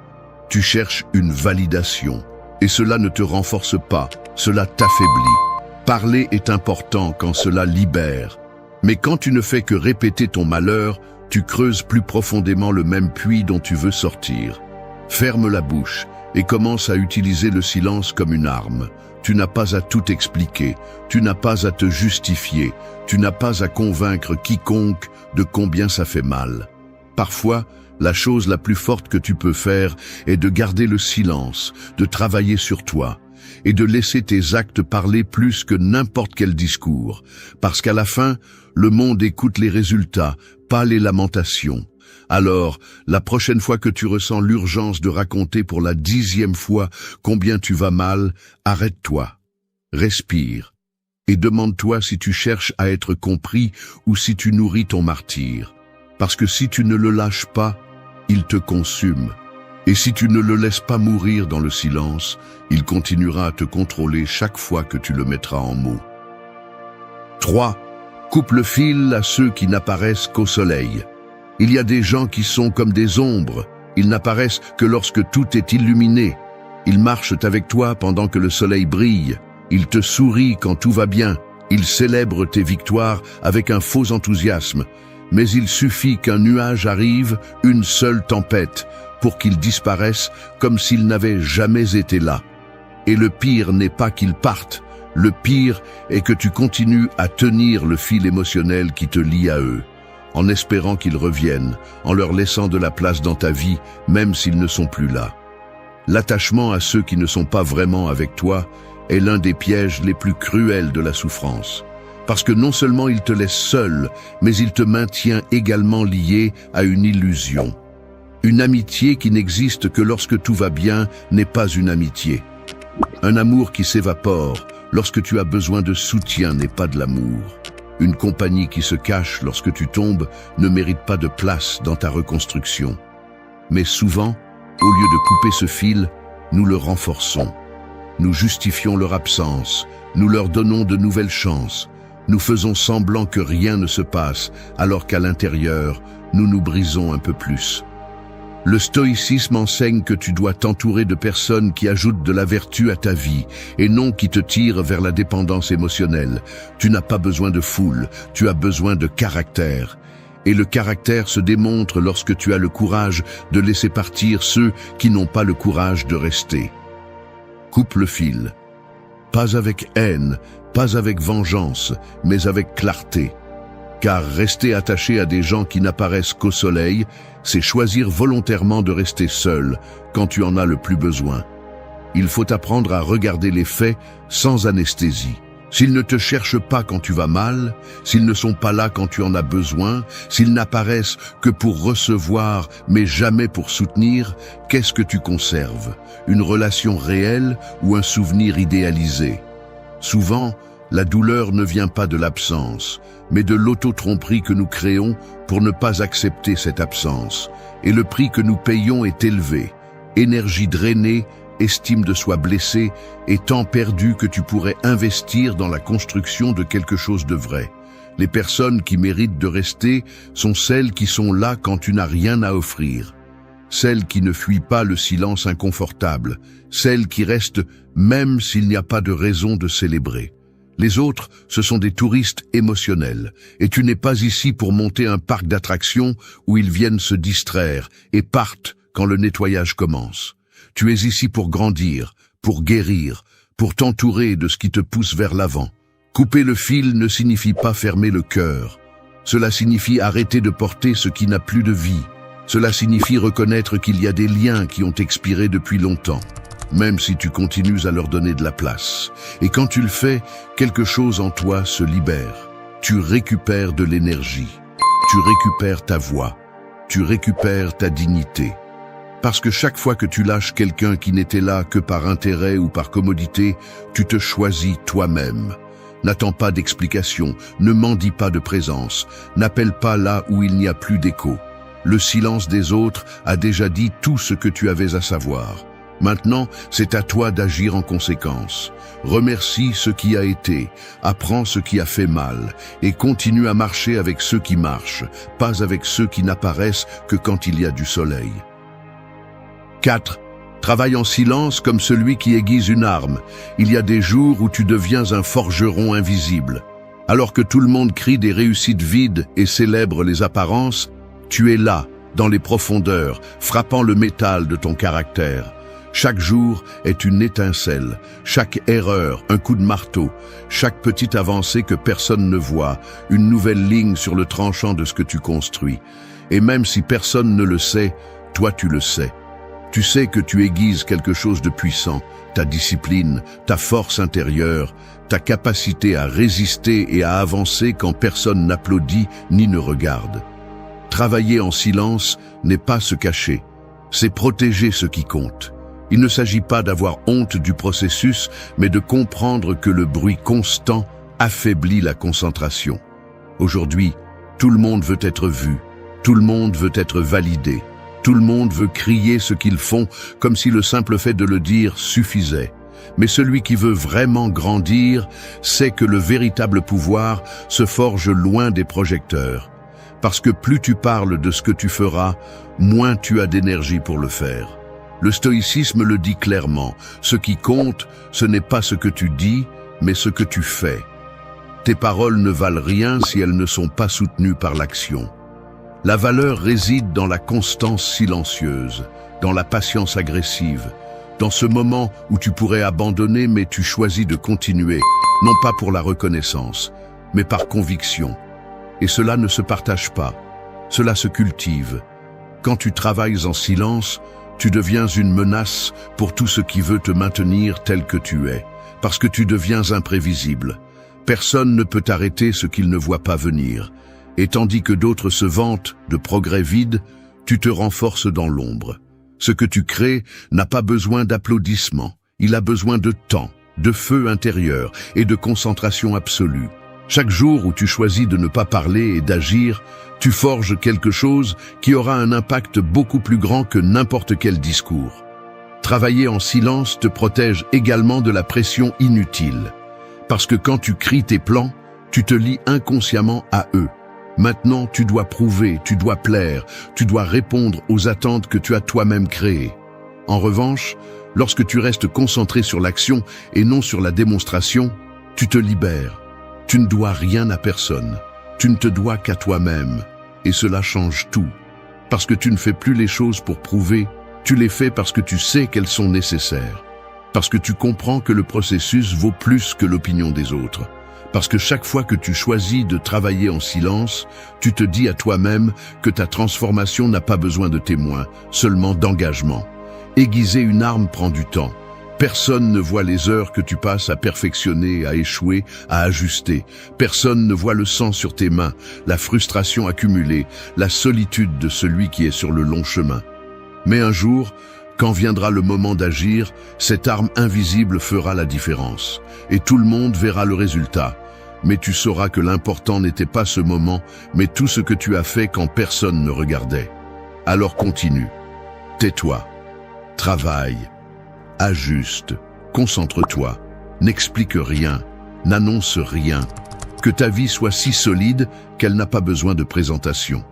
Tu cherches une validation. Et cela ne te renforce pas, cela t'affaiblit. Parler est important quand cela libère. Mais quand tu ne fais que répéter ton malheur, tu creuses plus profondément le même puits dont tu veux sortir. Ferme la bouche et commence à utiliser le silence comme une arme. Tu n'as pas à tout expliquer, tu n'as pas à te justifier, tu n'as pas à convaincre quiconque de combien ça fait mal. Parfois, La chose la plus forte que tu peux faire est de garder le silence, de travailler sur toi, et de laisser tes actes parler plus que n'importe quel discours. Parce qu'à la fin, le monde écoute les résultats, pas les lamentations. Alors, la prochaine fois que tu ressens l'urgence de raconter pour la 10e fois combien tu vas mal, arrête-toi, respire, et demande-toi si tu cherches à être compris ou si tu nourris ton martyre. Parce que si tu ne le lâches pas, il te consume. Et si tu ne le laisses pas mourir dans le silence, il continuera à te contrôler chaque fois que tu le mettras en mots. 3. Coupe le fil à ceux qui n'apparaissent qu'au soleil. Il y a des gens qui sont comme des ombres. Ils n'apparaissent que lorsque tout est illuminé. Ils marchent avec toi pendant que le soleil brille. Ils te sourient quand tout va bien. Ils célèbrent tes victoires avec un faux enthousiasme. Mais il suffit qu'un nuage arrive, une seule tempête, pour qu'ils disparaissent comme s'ils n'avaient jamais été là. Et le pire n'est pas qu'ils partent, le pire est que tu continues à tenir le fil émotionnel qui te lie à eux, en espérant qu'ils reviennent, en leur laissant de la place dans ta vie, même s'ils ne sont plus là. L'attachement à ceux qui ne sont pas vraiment avec toi est l'un des pièges les plus cruels de la souffrance. Parce que non seulement il te laisse seul, mais il te maintient également lié à une illusion. Une amitié qui n'existe que lorsque tout va bien n'est pas une amitié. Un amour qui s'évapore lorsque tu as besoin de soutien n'est pas de l'amour. Une compagnie qui se cache lorsque tu tombes ne mérite pas de place dans ta reconstruction. Mais souvent, au lieu de couper ce fil, nous le renforçons. Nous justifions leur absence, nous leur donnons de nouvelles chances. Nous faisons semblant que rien ne se passe, alors qu'à l'intérieur, nous nous brisons un peu plus. Le stoïcisme enseigne que tu dois t'entourer de personnes qui ajoutent de la vertu à ta vie, et non qui te tirent vers la dépendance émotionnelle. Tu n'as pas besoin de foule, tu as besoin de caractère. Et le caractère se démontre lorsque tu as le courage de laisser partir ceux qui n'ont pas le courage de rester. Coupe le fil. Pas avec haine, pas avec vengeance, mais avec clarté. Car rester attaché à des gens qui n'apparaissent qu'au soleil, c'est choisir volontairement de rester seul quand tu en as le plus besoin. Il faut apprendre à regarder les faits sans anesthésie. S'ils ne te cherchent pas quand tu vas mal, s'ils ne sont pas là quand tu en as besoin, s'ils n'apparaissent que pour recevoir mais jamais pour soutenir, qu'est-ce que tu conserves? Une relation réelle ou un souvenir idéalisé? Souvent, la douleur ne vient pas de l'absence, mais de l'auto-tromperie que nous créons pour ne pas accepter cette absence. Et le prix que nous payons est élevé. Énergie drainée, estime de soi blessée et temps perdu que tu pourrais investir dans la construction de quelque chose de vrai. Les personnes qui méritent de rester sont celles qui sont là quand tu n'as rien à offrir. Celles qui ne fuient pas le silence inconfortable. Celles qui restent même s'il n'y a pas de raison de célébrer. Les autres, ce sont des touristes émotionnels. Et tu n'es pas ici pour monter un parc d'attractions où ils viennent se distraire et partent quand le nettoyage commence. Tu es ici pour grandir, pour guérir, pour t'entourer de ce qui te pousse vers l'avant. Couper le fil ne signifie pas fermer le cœur. Cela signifie arrêter de porter ce qui n'a plus de vie. Cela signifie reconnaître qu'il y a des liens qui ont expiré depuis longtemps, même si tu continues à leur donner de la place. Et quand tu le fais, quelque chose en toi se libère. Tu récupères de l'énergie. Tu récupères ta voix. Tu récupères ta dignité. Parce que chaque fois que tu lâches quelqu'un qui n'était là que par intérêt ou par commodité, tu te choisis toi-même. N'attends pas d'explication, ne mendie pas de présence, n'appelle pas là où il n'y a plus d'écho. Le silence des autres a déjà dit tout ce que tu avais à savoir. Maintenant, c'est à toi d'agir en conséquence. Remercie ce qui a été, apprends ce qui a fait mal, et continue à marcher avec ceux qui marchent, pas avec ceux qui n'apparaissent que quand il y a du soleil. 4. Travaille en silence comme celui qui aiguise une arme. Il y a des jours où tu deviens un forgeron invisible. Alors que tout le monde crie des réussites vides et célèbre les apparences, tu es là, dans les profondeurs, frappant le métal de ton caractère. Chaque jour est une étincelle, chaque erreur, un coup de marteau, chaque petite avancée que personne ne voit, une nouvelle ligne sur le tranchant de ce que tu construis. Et même si personne ne le sait, toi tu le sais. Tu sais que tu aiguises quelque chose de puissant, ta discipline, ta force intérieure, ta capacité à résister et à avancer quand personne n'applaudit ni ne regarde. Travailler en silence n'est pas se cacher, c'est protéger ce qui compte. Il ne s'agit pas d'avoir honte du processus, mais de comprendre que le bruit constant affaiblit la concentration. Aujourd'hui, tout le monde veut être vu, tout le monde veut être validé, tout le monde veut crier ce qu'ils font comme si le simple fait de le dire suffisait. Mais celui qui veut vraiment grandir sait que le véritable pouvoir se forge loin des projecteurs. Parce que plus tu parles de ce que tu feras, moins tu as d'énergie pour le faire. Le stoïcisme le dit clairement, ce qui compte, ce n'est pas ce que tu dis, mais ce que tu fais. Tes paroles ne valent rien si elles ne sont pas soutenues par l'action. La valeur réside dans la constance silencieuse, dans la patience agressive, dans ce moment où tu pourrais abandonner mais tu choisis de continuer, non pas pour la reconnaissance, mais par conviction. Et cela ne se partage pas, cela se cultive. Quand tu travailles en silence, tu deviens une menace pour tout ce qui veut te maintenir tel que tu es, parce que tu deviens imprévisible. Personne ne peut arrêter ce qu'il ne voit pas venir. Et tandis que d'autres se vantent de progrès vides, tu te renforces dans l'ombre. Ce que tu crées n'a pas besoin d'applaudissements, il a besoin de temps, de feu intérieur et de concentration absolue. Chaque jour où tu choisis de ne pas parler et d'agir, tu forges quelque chose qui aura un impact beaucoup plus grand que n'importe quel discours. Travailler en silence te protège également de la pression inutile. Parce que quand tu cries tes plans, tu te lies inconsciemment à eux. Maintenant, tu dois prouver, tu dois plaire, tu dois répondre aux attentes que tu as toi-même créées. En revanche, lorsque tu restes concentré sur l'action et non sur la démonstration, tu te libères. Tu ne dois rien à personne. Tu ne te dois qu'à toi-même. Et cela change tout. Parce que tu ne fais plus les choses pour prouver, tu les fais parce que tu sais qu'elles sont nécessaires. Parce que tu comprends que le processus vaut plus que l'opinion des autres. Parce que chaque fois que tu choisis de travailler en silence, tu te dis à toi-même que ta transformation n'a pas besoin de témoins, seulement d'engagement. Aiguiser une arme prend du temps. Personne ne voit les heures que tu passes à perfectionner, à échouer, à ajuster. Personne ne voit le sang sur tes mains, la frustration accumulée, la solitude de celui qui est sur le long chemin. Mais un jour, quand viendra le moment d'agir, cette arme invisible fera la différence. Et tout le monde verra le résultat. Mais tu sauras que l'important n'était pas ce moment, mais tout ce que tu as fait quand personne ne regardait. Alors continue. Tais-toi. Travaille. Ajuste. Concentre-toi. N'explique rien. N'annonce rien. Que ta vie soit si solide qu'elle n'a pas besoin de présentation.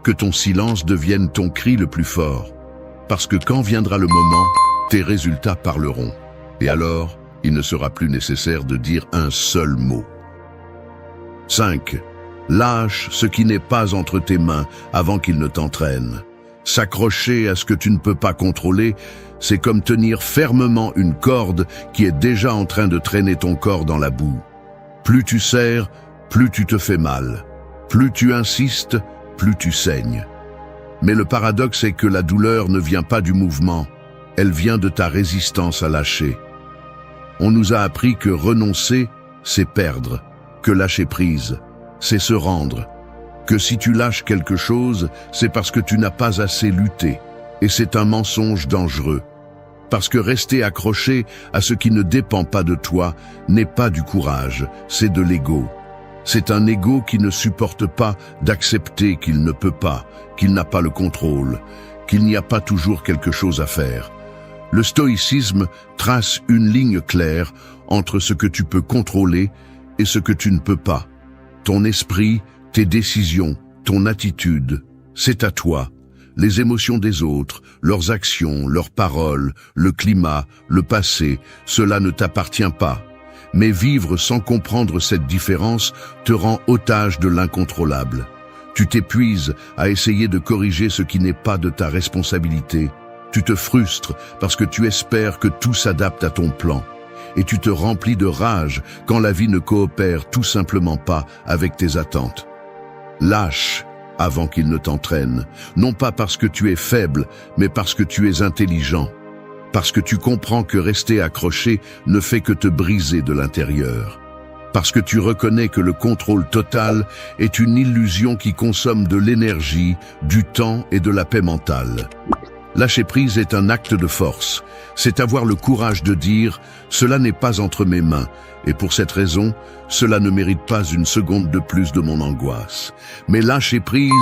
Que ton silence devienne ton cri le plus fort. Parce que quand viendra le moment, tes résultats parleront. Et alors, il ne sera plus nécessaire de dire un seul mot. 5. Lâche ce qui n'est pas entre tes mains avant qu'il ne t'entraîne. S'accrocher à ce que tu ne peux pas contrôler, c'est comme tenir fermement une corde qui est déjà en train de traîner ton corps dans la boue. Plus tu serres, plus tu te fais mal. Plus tu insistes, plus tu saignes. Mais le paradoxe est que la douleur ne vient pas du mouvement, elle vient de ta résistance à lâcher. On nous a appris que renoncer, c'est perdre, que lâcher prise, c'est se rendre, que si tu lâches quelque chose, c'est parce que tu n'as pas assez lutté, et c'est un mensonge dangereux. Parce que rester accroché à ce qui ne dépend pas de toi n'est pas du courage, c'est de l'ego. C'est un ego qui ne supporte pas d'accepter qu'il ne peut pas, qu'il n'a pas le contrôle, qu'il n'y a pas toujours quelque chose à faire. Le stoïcisme trace une ligne claire entre ce que tu peux contrôler et ce que tu ne peux pas. Ton esprit, tes décisions, ton attitude, c'est à toi. Les émotions des autres, leurs actions, leurs paroles, le climat, le passé, cela ne t'appartient pas. Mais vivre sans comprendre cette différence te rend otage de l'incontrôlable. Tu t'épuises à essayer de corriger ce qui n'est pas de ta responsabilité. Tu te frustres parce que tu espères que tout s'adapte à ton plan. Et tu te remplis de rage quand la vie ne coopère tout simplement pas avec tes attentes. Lâche, avant qu'il ne t'entraîne, non pas parce que tu es faible, mais parce que tu es intelligent, parce que tu comprends que rester accroché ne fait que te briser de l'intérieur, parce que tu reconnais que le contrôle total est une illusion qui consomme de l'énergie, du temps et de la paix mentale. Lâcher prise est un acte de force, c'est avoir le courage de dire « cela n'est pas entre mes mains » et pour cette raison, cela ne mérite pas une seconde de plus de mon angoisse. Mais lâcher prise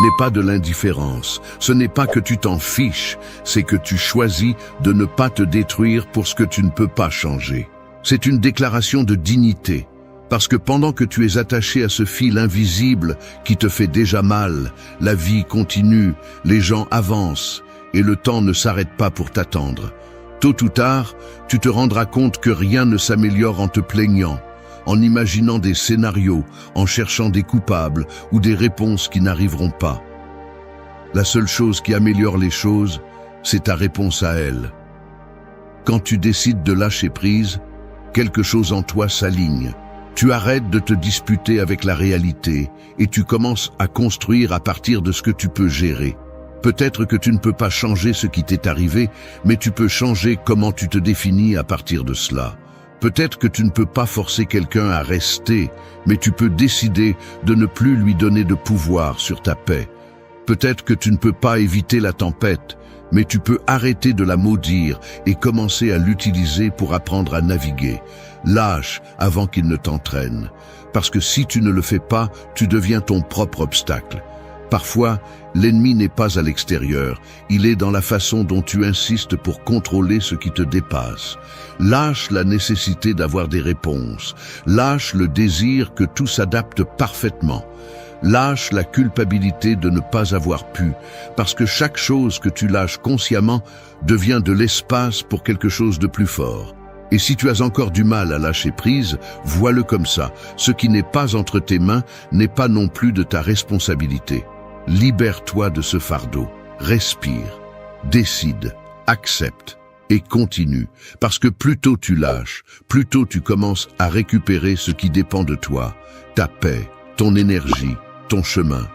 n'est pas de l'indifférence, ce n'est pas que tu t'en fiches, c'est que tu choisis de ne pas te détruire pour ce que tu ne peux pas changer. C'est une déclaration de dignité, parce que pendant que tu es attaché à ce fil invisible qui te fait déjà mal, la vie continue, les gens avancent, et le temps ne s'arrête pas pour t'attendre. Tôt ou tard, tu te rendras compte que rien ne s'améliore en te plaignant, en imaginant des scénarios, en cherchant des coupables ou des réponses qui n'arriveront pas. La seule chose qui améliore les choses, c'est ta réponse à elles. Quand tu décides de lâcher prise, quelque chose en toi s'aligne. Tu arrêtes de te disputer avec la réalité et tu commences à construire à partir de ce que tu peux gérer. Peut-être que tu ne peux pas changer ce qui t'est arrivé, mais tu peux changer comment tu te définis à partir de cela. Peut-être que tu ne peux pas forcer quelqu'un à rester, mais tu peux décider de ne plus lui donner de pouvoir sur ta paix. Peut-être que tu ne peux pas éviter la tempête, mais tu peux arrêter de la maudire et commencer à l'utiliser pour apprendre à naviguer. Lâche avant qu'il ne t'entraîne, parce que si tu ne le fais pas, tu deviens ton propre obstacle. Parfois, l'ennemi n'est pas à l'extérieur, il est dans la façon dont tu insistes pour contrôler ce qui te dépasse. Lâche la nécessité d'avoir des réponses, lâche le désir que tout s'adapte parfaitement. Lâche la culpabilité de ne pas avoir pu, parce que chaque chose que tu lâches consciemment devient de l'espace pour quelque chose de plus fort. Et si tu as encore du mal à lâcher prise, vois-le comme ça. Ce qui n'est pas entre tes mains n'est pas non plus de ta responsabilité. Libère-toi de ce fardeau, respire, décide, accepte et continue. Parce que plus tôt tu lâches, plus tôt tu commences à récupérer ce qui dépend de toi, ta paix, ton énergie, ton chemin.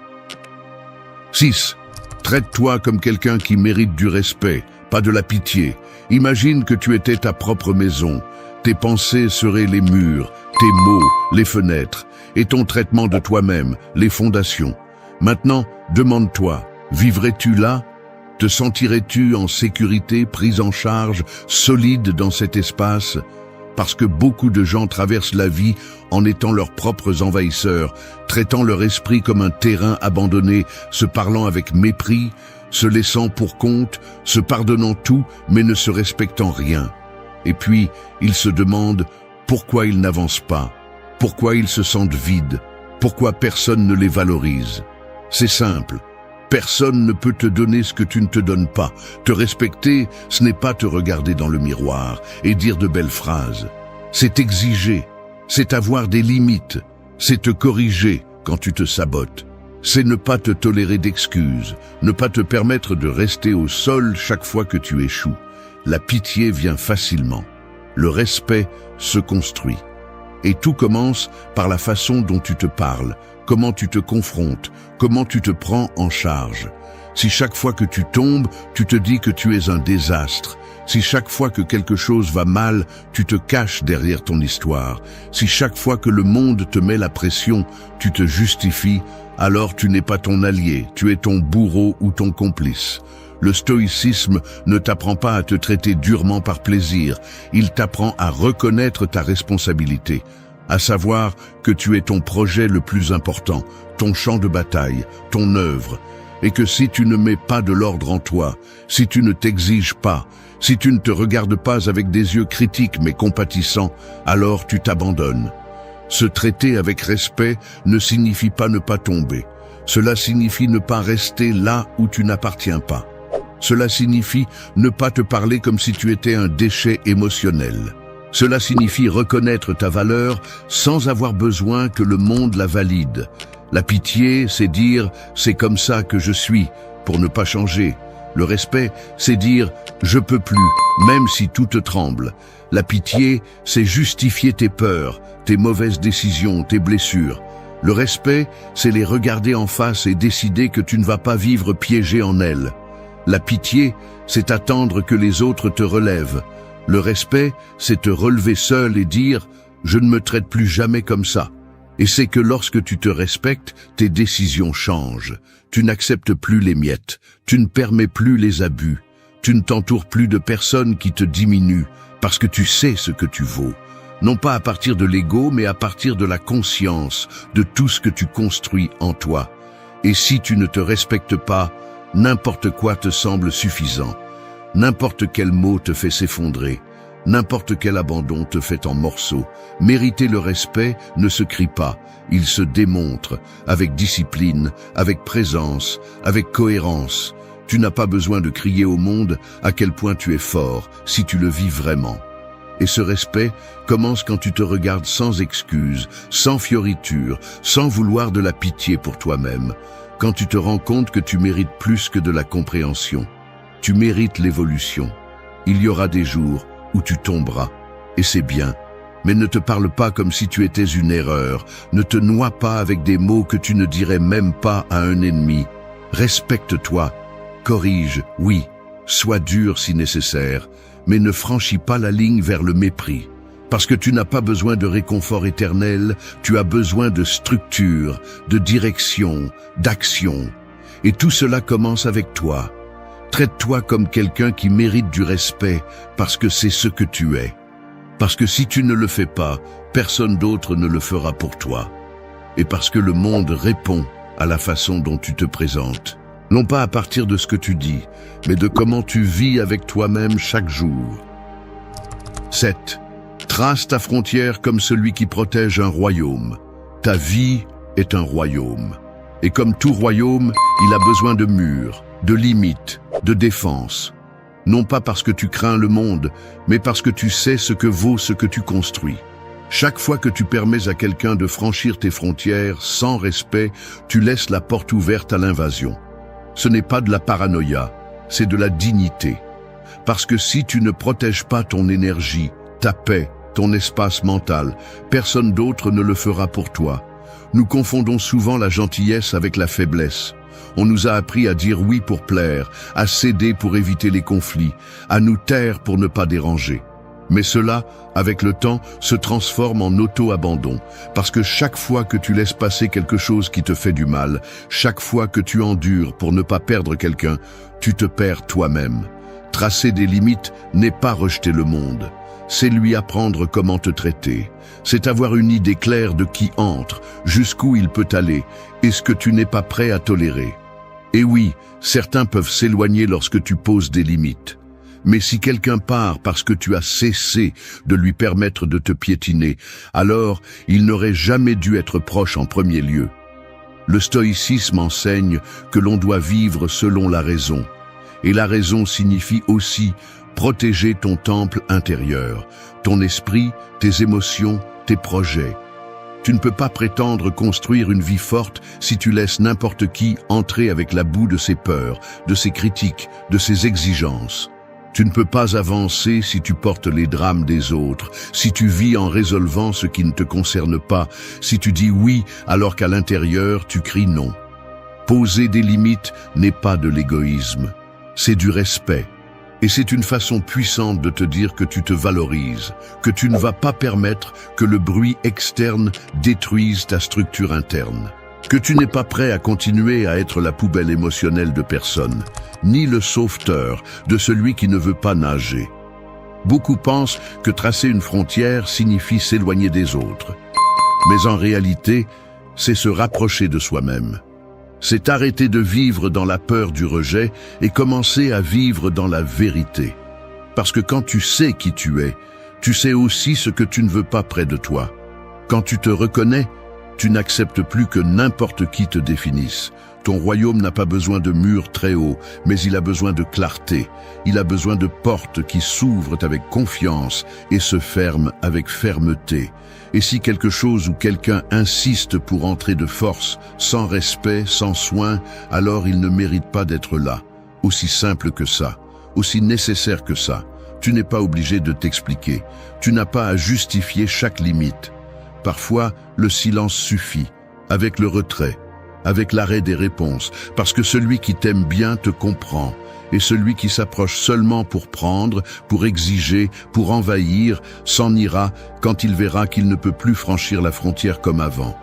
6. Traite-toi comme quelqu'un qui mérite du respect, pas de la pitié. Imagine que tu étais ta propre maison. Tes pensées seraient les murs, tes mots, les fenêtres, et ton traitement de toi-même, les fondations. Maintenant, demande-toi, vivrais-tu là? Te sentirais-tu en sécurité, prise en charge, solide dans cet espace? Parce que beaucoup de gens traversent la vie en étant leurs propres envahisseurs, traitant leur esprit comme un terrain abandonné, se parlant avec mépris, se laissant pour compte, se pardonnant tout, mais ne se respectant rien. Et puis, ils se demandent pourquoi ils n'avancent pas, pourquoi ils se sentent vides, pourquoi personne ne les valorise. C'est simple. Personne ne peut te donner ce que tu ne te donnes pas. Te respecter, ce n'est pas te regarder dans le miroir et dire de belles phrases. C'est exiger, c'est avoir des limites, c'est te corriger quand tu te sabotes. C'est ne pas te tolérer d'excuses, ne pas te permettre de rester au sol chaque fois que tu échoues. La pitié vient facilement. Le respect se construit. Et tout commence par la façon dont tu te parles, comment tu te confrontes, comment tu te prends en charge. Si chaque fois que tu tombes, tu te dis que tu es un désastre, si chaque fois que quelque chose va mal, tu te caches derrière ton histoire, si chaque fois que le monde te met la pression, tu te justifies, alors tu n'es pas ton allié, tu es ton bourreau ou ton complice. Le stoïcisme ne t'apprend pas à te traiter durement par plaisir, il t'apprend à reconnaître ta responsabilité, à savoir que tu es ton projet le plus important, ton champ de bataille, ton œuvre, et que si tu ne mets pas de l'ordre en toi, si tu ne t'exiges pas, si tu ne te regardes pas avec des yeux critiques mais compatissants, alors tu t'abandonnes. Se traiter avec respect ne signifie pas ne pas tomber. Cela signifie ne pas rester là où tu n'appartiens pas. Cela signifie ne pas te parler comme si tu étais un déchet émotionnel. Cela signifie reconnaître ta valeur sans avoir besoin que le monde la valide. La pitié, c'est dire « c'est comme ça que je suis » pour ne pas changer. Le respect, c'est dire « je peux plus » même si tout te tremble. La pitié, c'est justifier tes peurs, tes mauvaises décisions, tes blessures. Le respect, c'est les regarder en face et décider que tu ne vas pas vivre piégé en elles. La pitié, c'est attendre que les autres te relèvent. Le respect, c'est te relever seul et dire « je ne me traite plus jamais comme ça ». Et c'est que lorsque tu te respectes, tes décisions changent. Tu n'acceptes plus les miettes, tu ne permets plus les abus, tu ne t'entoures plus de personnes qui te diminuent, parce que tu sais ce que tu vaux. Non pas à partir de l'ego, mais à partir de la conscience, de tout ce que tu construis en toi. Et si tu ne te respectes pas, n'importe quoi te semble suffisant. N'importe quel mot te fait s'effondrer. N'importe quel abandon te fait en morceaux. Mériter le respect ne se crie pas, il se démontre, avec discipline, avec présence, avec cohérence. Tu n'as pas besoin de crier au monde à quel point tu es fort, si tu le vis vraiment. Et ce respect commence quand tu te regardes sans excuse, sans fioriture, sans vouloir de la pitié pour toi-même. Quand tu te rends compte que tu mérites plus que de la compréhension. Tu mérites l'évolution. Il y aura des jours où tu tomberas, et c'est bien. Mais ne te parle pas comme si tu étais une erreur. Ne te noie pas avec des mots que tu ne dirais même pas à un ennemi. Respecte-toi. Corrige, oui. Sois dur si nécessaire. Mais ne franchis pas la ligne vers le mépris. Parce que tu n'as pas besoin de réconfort éternel, tu as besoin de structure, de direction, d'action. Et tout cela commence avec toi. Traite-toi comme quelqu'un qui mérite du respect, parce que c'est ce que tu es. Parce que si tu ne le fais pas, personne d'autre ne le fera pour toi. Et parce que le monde répond à la façon dont tu te présentes. Non pas à partir de ce que tu dis, mais de comment tu vis avec toi-même chaque jour. 7. Trace ta frontière comme celui qui protège un royaume. Ta vie est un royaume. Et comme tout royaume, il a besoin de murs, de limites, de défense. Non pas parce que tu crains le monde, mais parce que tu sais ce que vaut ce que tu construis. Chaque fois que tu permets à quelqu'un de franchir tes frontières sans respect, tu laisses la porte ouverte à l'invasion. Ce n'est pas de la paranoïa, c'est de la dignité. Parce que si tu ne protèges pas ton énergie, ta paix, ton espace mental, personne d'autre ne le fera pour toi. Nous confondons souvent la gentillesse avec la faiblesse. On nous a appris à dire oui pour plaire, à céder pour éviter les conflits, à nous taire pour ne pas déranger. Mais cela, avec le temps, se transforme en auto-abandon, parce que chaque fois que tu laisses passer quelque chose qui te fait du mal, chaque fois que tu endures pour ne pas perdre quelqu'un, tu te perds toi-même. Tracer des limites n'est pas rejeter le monde. C'est lui apprendre comment te traiter. C'est avoir une idée claire de qui entre, jusqu'où il peut aller, et ce que tu n'es pas prêt à tolérer. Et oui, certains peuvent s'éloigner lorsque tu poses des limites. Mais si quelqu'un part parce que tu as cessé de lui permettre de te piétiner, alors il n'aurait jamais dû être proche en premier lieu. Le stoïcisme enseigne que l'on doit vivre selon la raison. Et la raison signifie aussi protéger ton temple intérieur, ton esprit, tes émotions, tes projets. Tu ne peux pas prétendre construire une vie forte si tu laisses n'importe qui entrer avec la boue de ses peurs, de ses critiques, de ses exigences. Tu ne peux pas avancer si tu portes les drames des autres, si tu vis en résolvant ce qui ne te concerne pas, si tu dis oui alors qu'à l'intérieur tu cries non. Poser des limites n'est pas de l'égoïsme, c'est du respect. Et c'est une façon puissante de te dire que tu te valorises, que tu ne vas pas permettre que le bruit externe détruise ta structure interne. Que tu n'es pas prêt à continuer à être la poubelle émotionnelle de personne, ni le sauveteur de celui qui ne veut pas nager. Beaucoup pensent que tracer une frontière signifie s'éloigner des autres. Mais en réalité, c'est se rapprocher de soi-même. C'est arrêter de vivre dans la peur du rejet et commencer à vivre dans la vérité. Parce que quand tu sais qui tu es, tu sais aussi ce que tu ne veux pas près de toi. Quand tu te reconnais, tu n'acceptes plus que n'importe qui te définisse. Ton royaume n'a pas besoin de murs très hauts, mais il a besoin de clarté. Il a besoin de portes qui s'ouvrent avec confiance et se ferment avec fermeté. Et si quelque chose ou quelqu'un insiste pour entrer de force, sans respect, sans soin, alors il ne mérite pas d'être là. Aussi simple que ça, aussi nécessaire que ça. Tu n'es pas obligé de t'expliquer. Tu n'as pas à justifier chaque limite. Parfois, le silence suffit. avec le retrait, avec l'arrêt des réponses, parce que celui qui t'aime bien te comprend, et celui qui s'approche seulement pour prendre, pour exiger, pour envahir, s'en ira quand il verra qu'il ne peut plus franchir la frontière comme avant.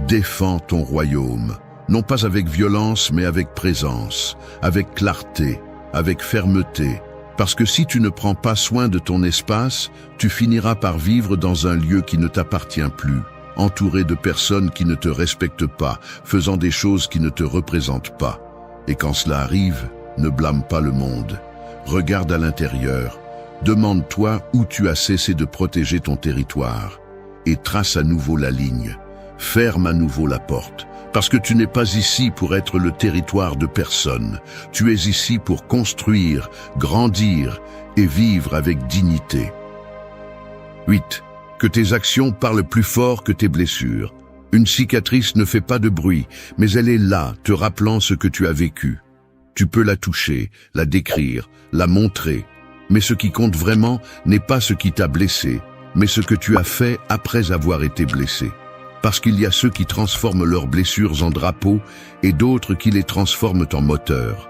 Défends ton royaume, non pas avec violence, mais avec présence, avec clarté, avec fermeté, parce que si tu ne prends pas soin de ton espace, tu finiras par vivre dans un lieu qui ne t'appartient plus, entouré de personnes qui ne te respectent pas, faisant des choses qui ne te représentent pas. Et quand cela arrive, ne blâme pas le monde. Regarde à l'intérieur, demande-toi où tu as cessé de protéger ton territoire, et trace à nouveau la ligne. Ferme à nouveau la porte, parce que tu n'es pas ici pour être le territoire de personne. Tu es ici pour construire, grandir et vivre avec dignité. 8. Que tes actions parlent plus fort que tes blessures. Une cicatrice ne fait pas de bruit, mais elle est là, te rappelant ce que tu as vécu. Tu peux la toucher, la décrire, la montrer, mais ce qui compte vraiment n'est pas ce qui t'a blessé, mais ce que tu as fait après avoir été blessé. Parce qu'il y a ceux qui transforment leurs blessures en drapeaux et d'autres qui les transforment en moteurs.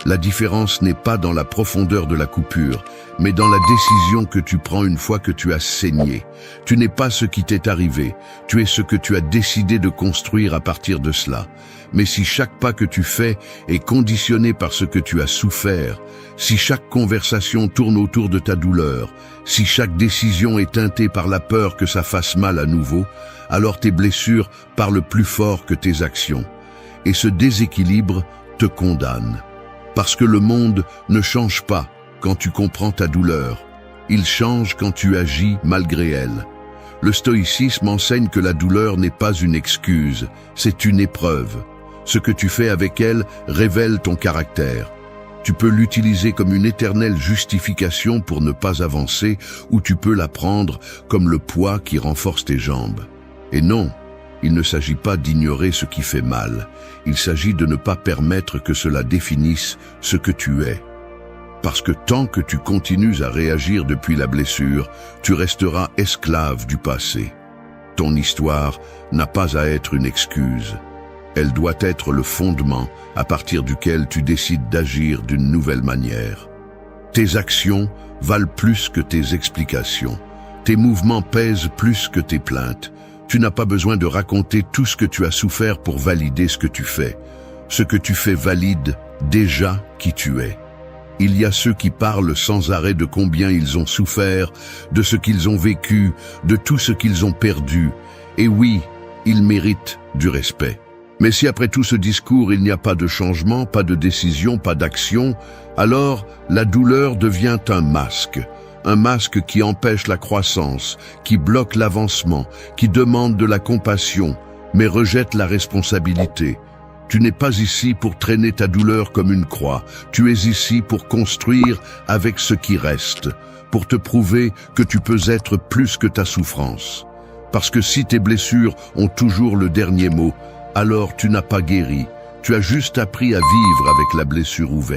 La différence n'est pas dans la profondeur de la coupure, mais dans la décision que tu prends une fois que tu as saigné. Tu n'es pas ce qui t'est arrivé, tu es ce que tu as décidé de construire à partir de cela. Mais si chaque pas que tu fais est conditionné par ce que tu as souffert, si chaque conversation tourne autour de ta douleur, si chaque décision est teintée par la peur que ça fasse mal à nouveau, alors tes blessures parlent plus fort que tes actions. Et ce déséquilibre te condamne. Parce que le monde ne change pas quand tu comprends ta douleur. Il change quand tu agis malgré elle. Le stoïcisme enseigne que la douleur n'est pas une excuse, c'est une épreuve. Ce que tu fais avec elle révèle ton caractère. Tu peux l'utiliser comme une éternelle justification pour ne pas avancer, ou tu peux la prendre comme le poids qui renforce tes jambes. Et non, il ne s'agit pas d'ignorer ce qui fait mal. Il s'agit de ne pas permettre que cela définisse ce que tu es. Parce que tant que tu continues à réagir depuis la blessure, tu resteras esclave du passé. Ton histoire n'a pas à être une excuse. Elle doit être le fondement à partir duquel tu décides d'agir d'une nouvelle manière. Tes actions valent plus que tes explications. Tes mouvements pèsent plus que tes plaintes. Tu n'as pas besoin de raconter tout ce que tu as souffert pour valider ce que tu fais. Ce que tu fais valide déjà qui tu es. Il y a ceux qui parlent sans arrêt de combien ils ont souffert, de ce qu'ils ont vécu, de tout ce qu'ils ont perdu. Et oui, ils méritent du respect. Mais si après tout ce discours il n'y a pas de changement, pas de décision, pas d'action, alors la douleur devient un masque. Un masque qui empêche la croissance, qui bloque l'avancement, qui demande de la compassion, mais rejette la responsabilité. Tu n'es pas ici pour traîner ta douleur comme une croix. Tu es ici pour construire avec ce qui reste, pour te prouver que tu peux être plus que ta souffrance. Parce que si tes blessures ont toujours le dernier mot, alors tu n'as pas guéri. Tu as juste appris à vivre avec la blessure ouverte.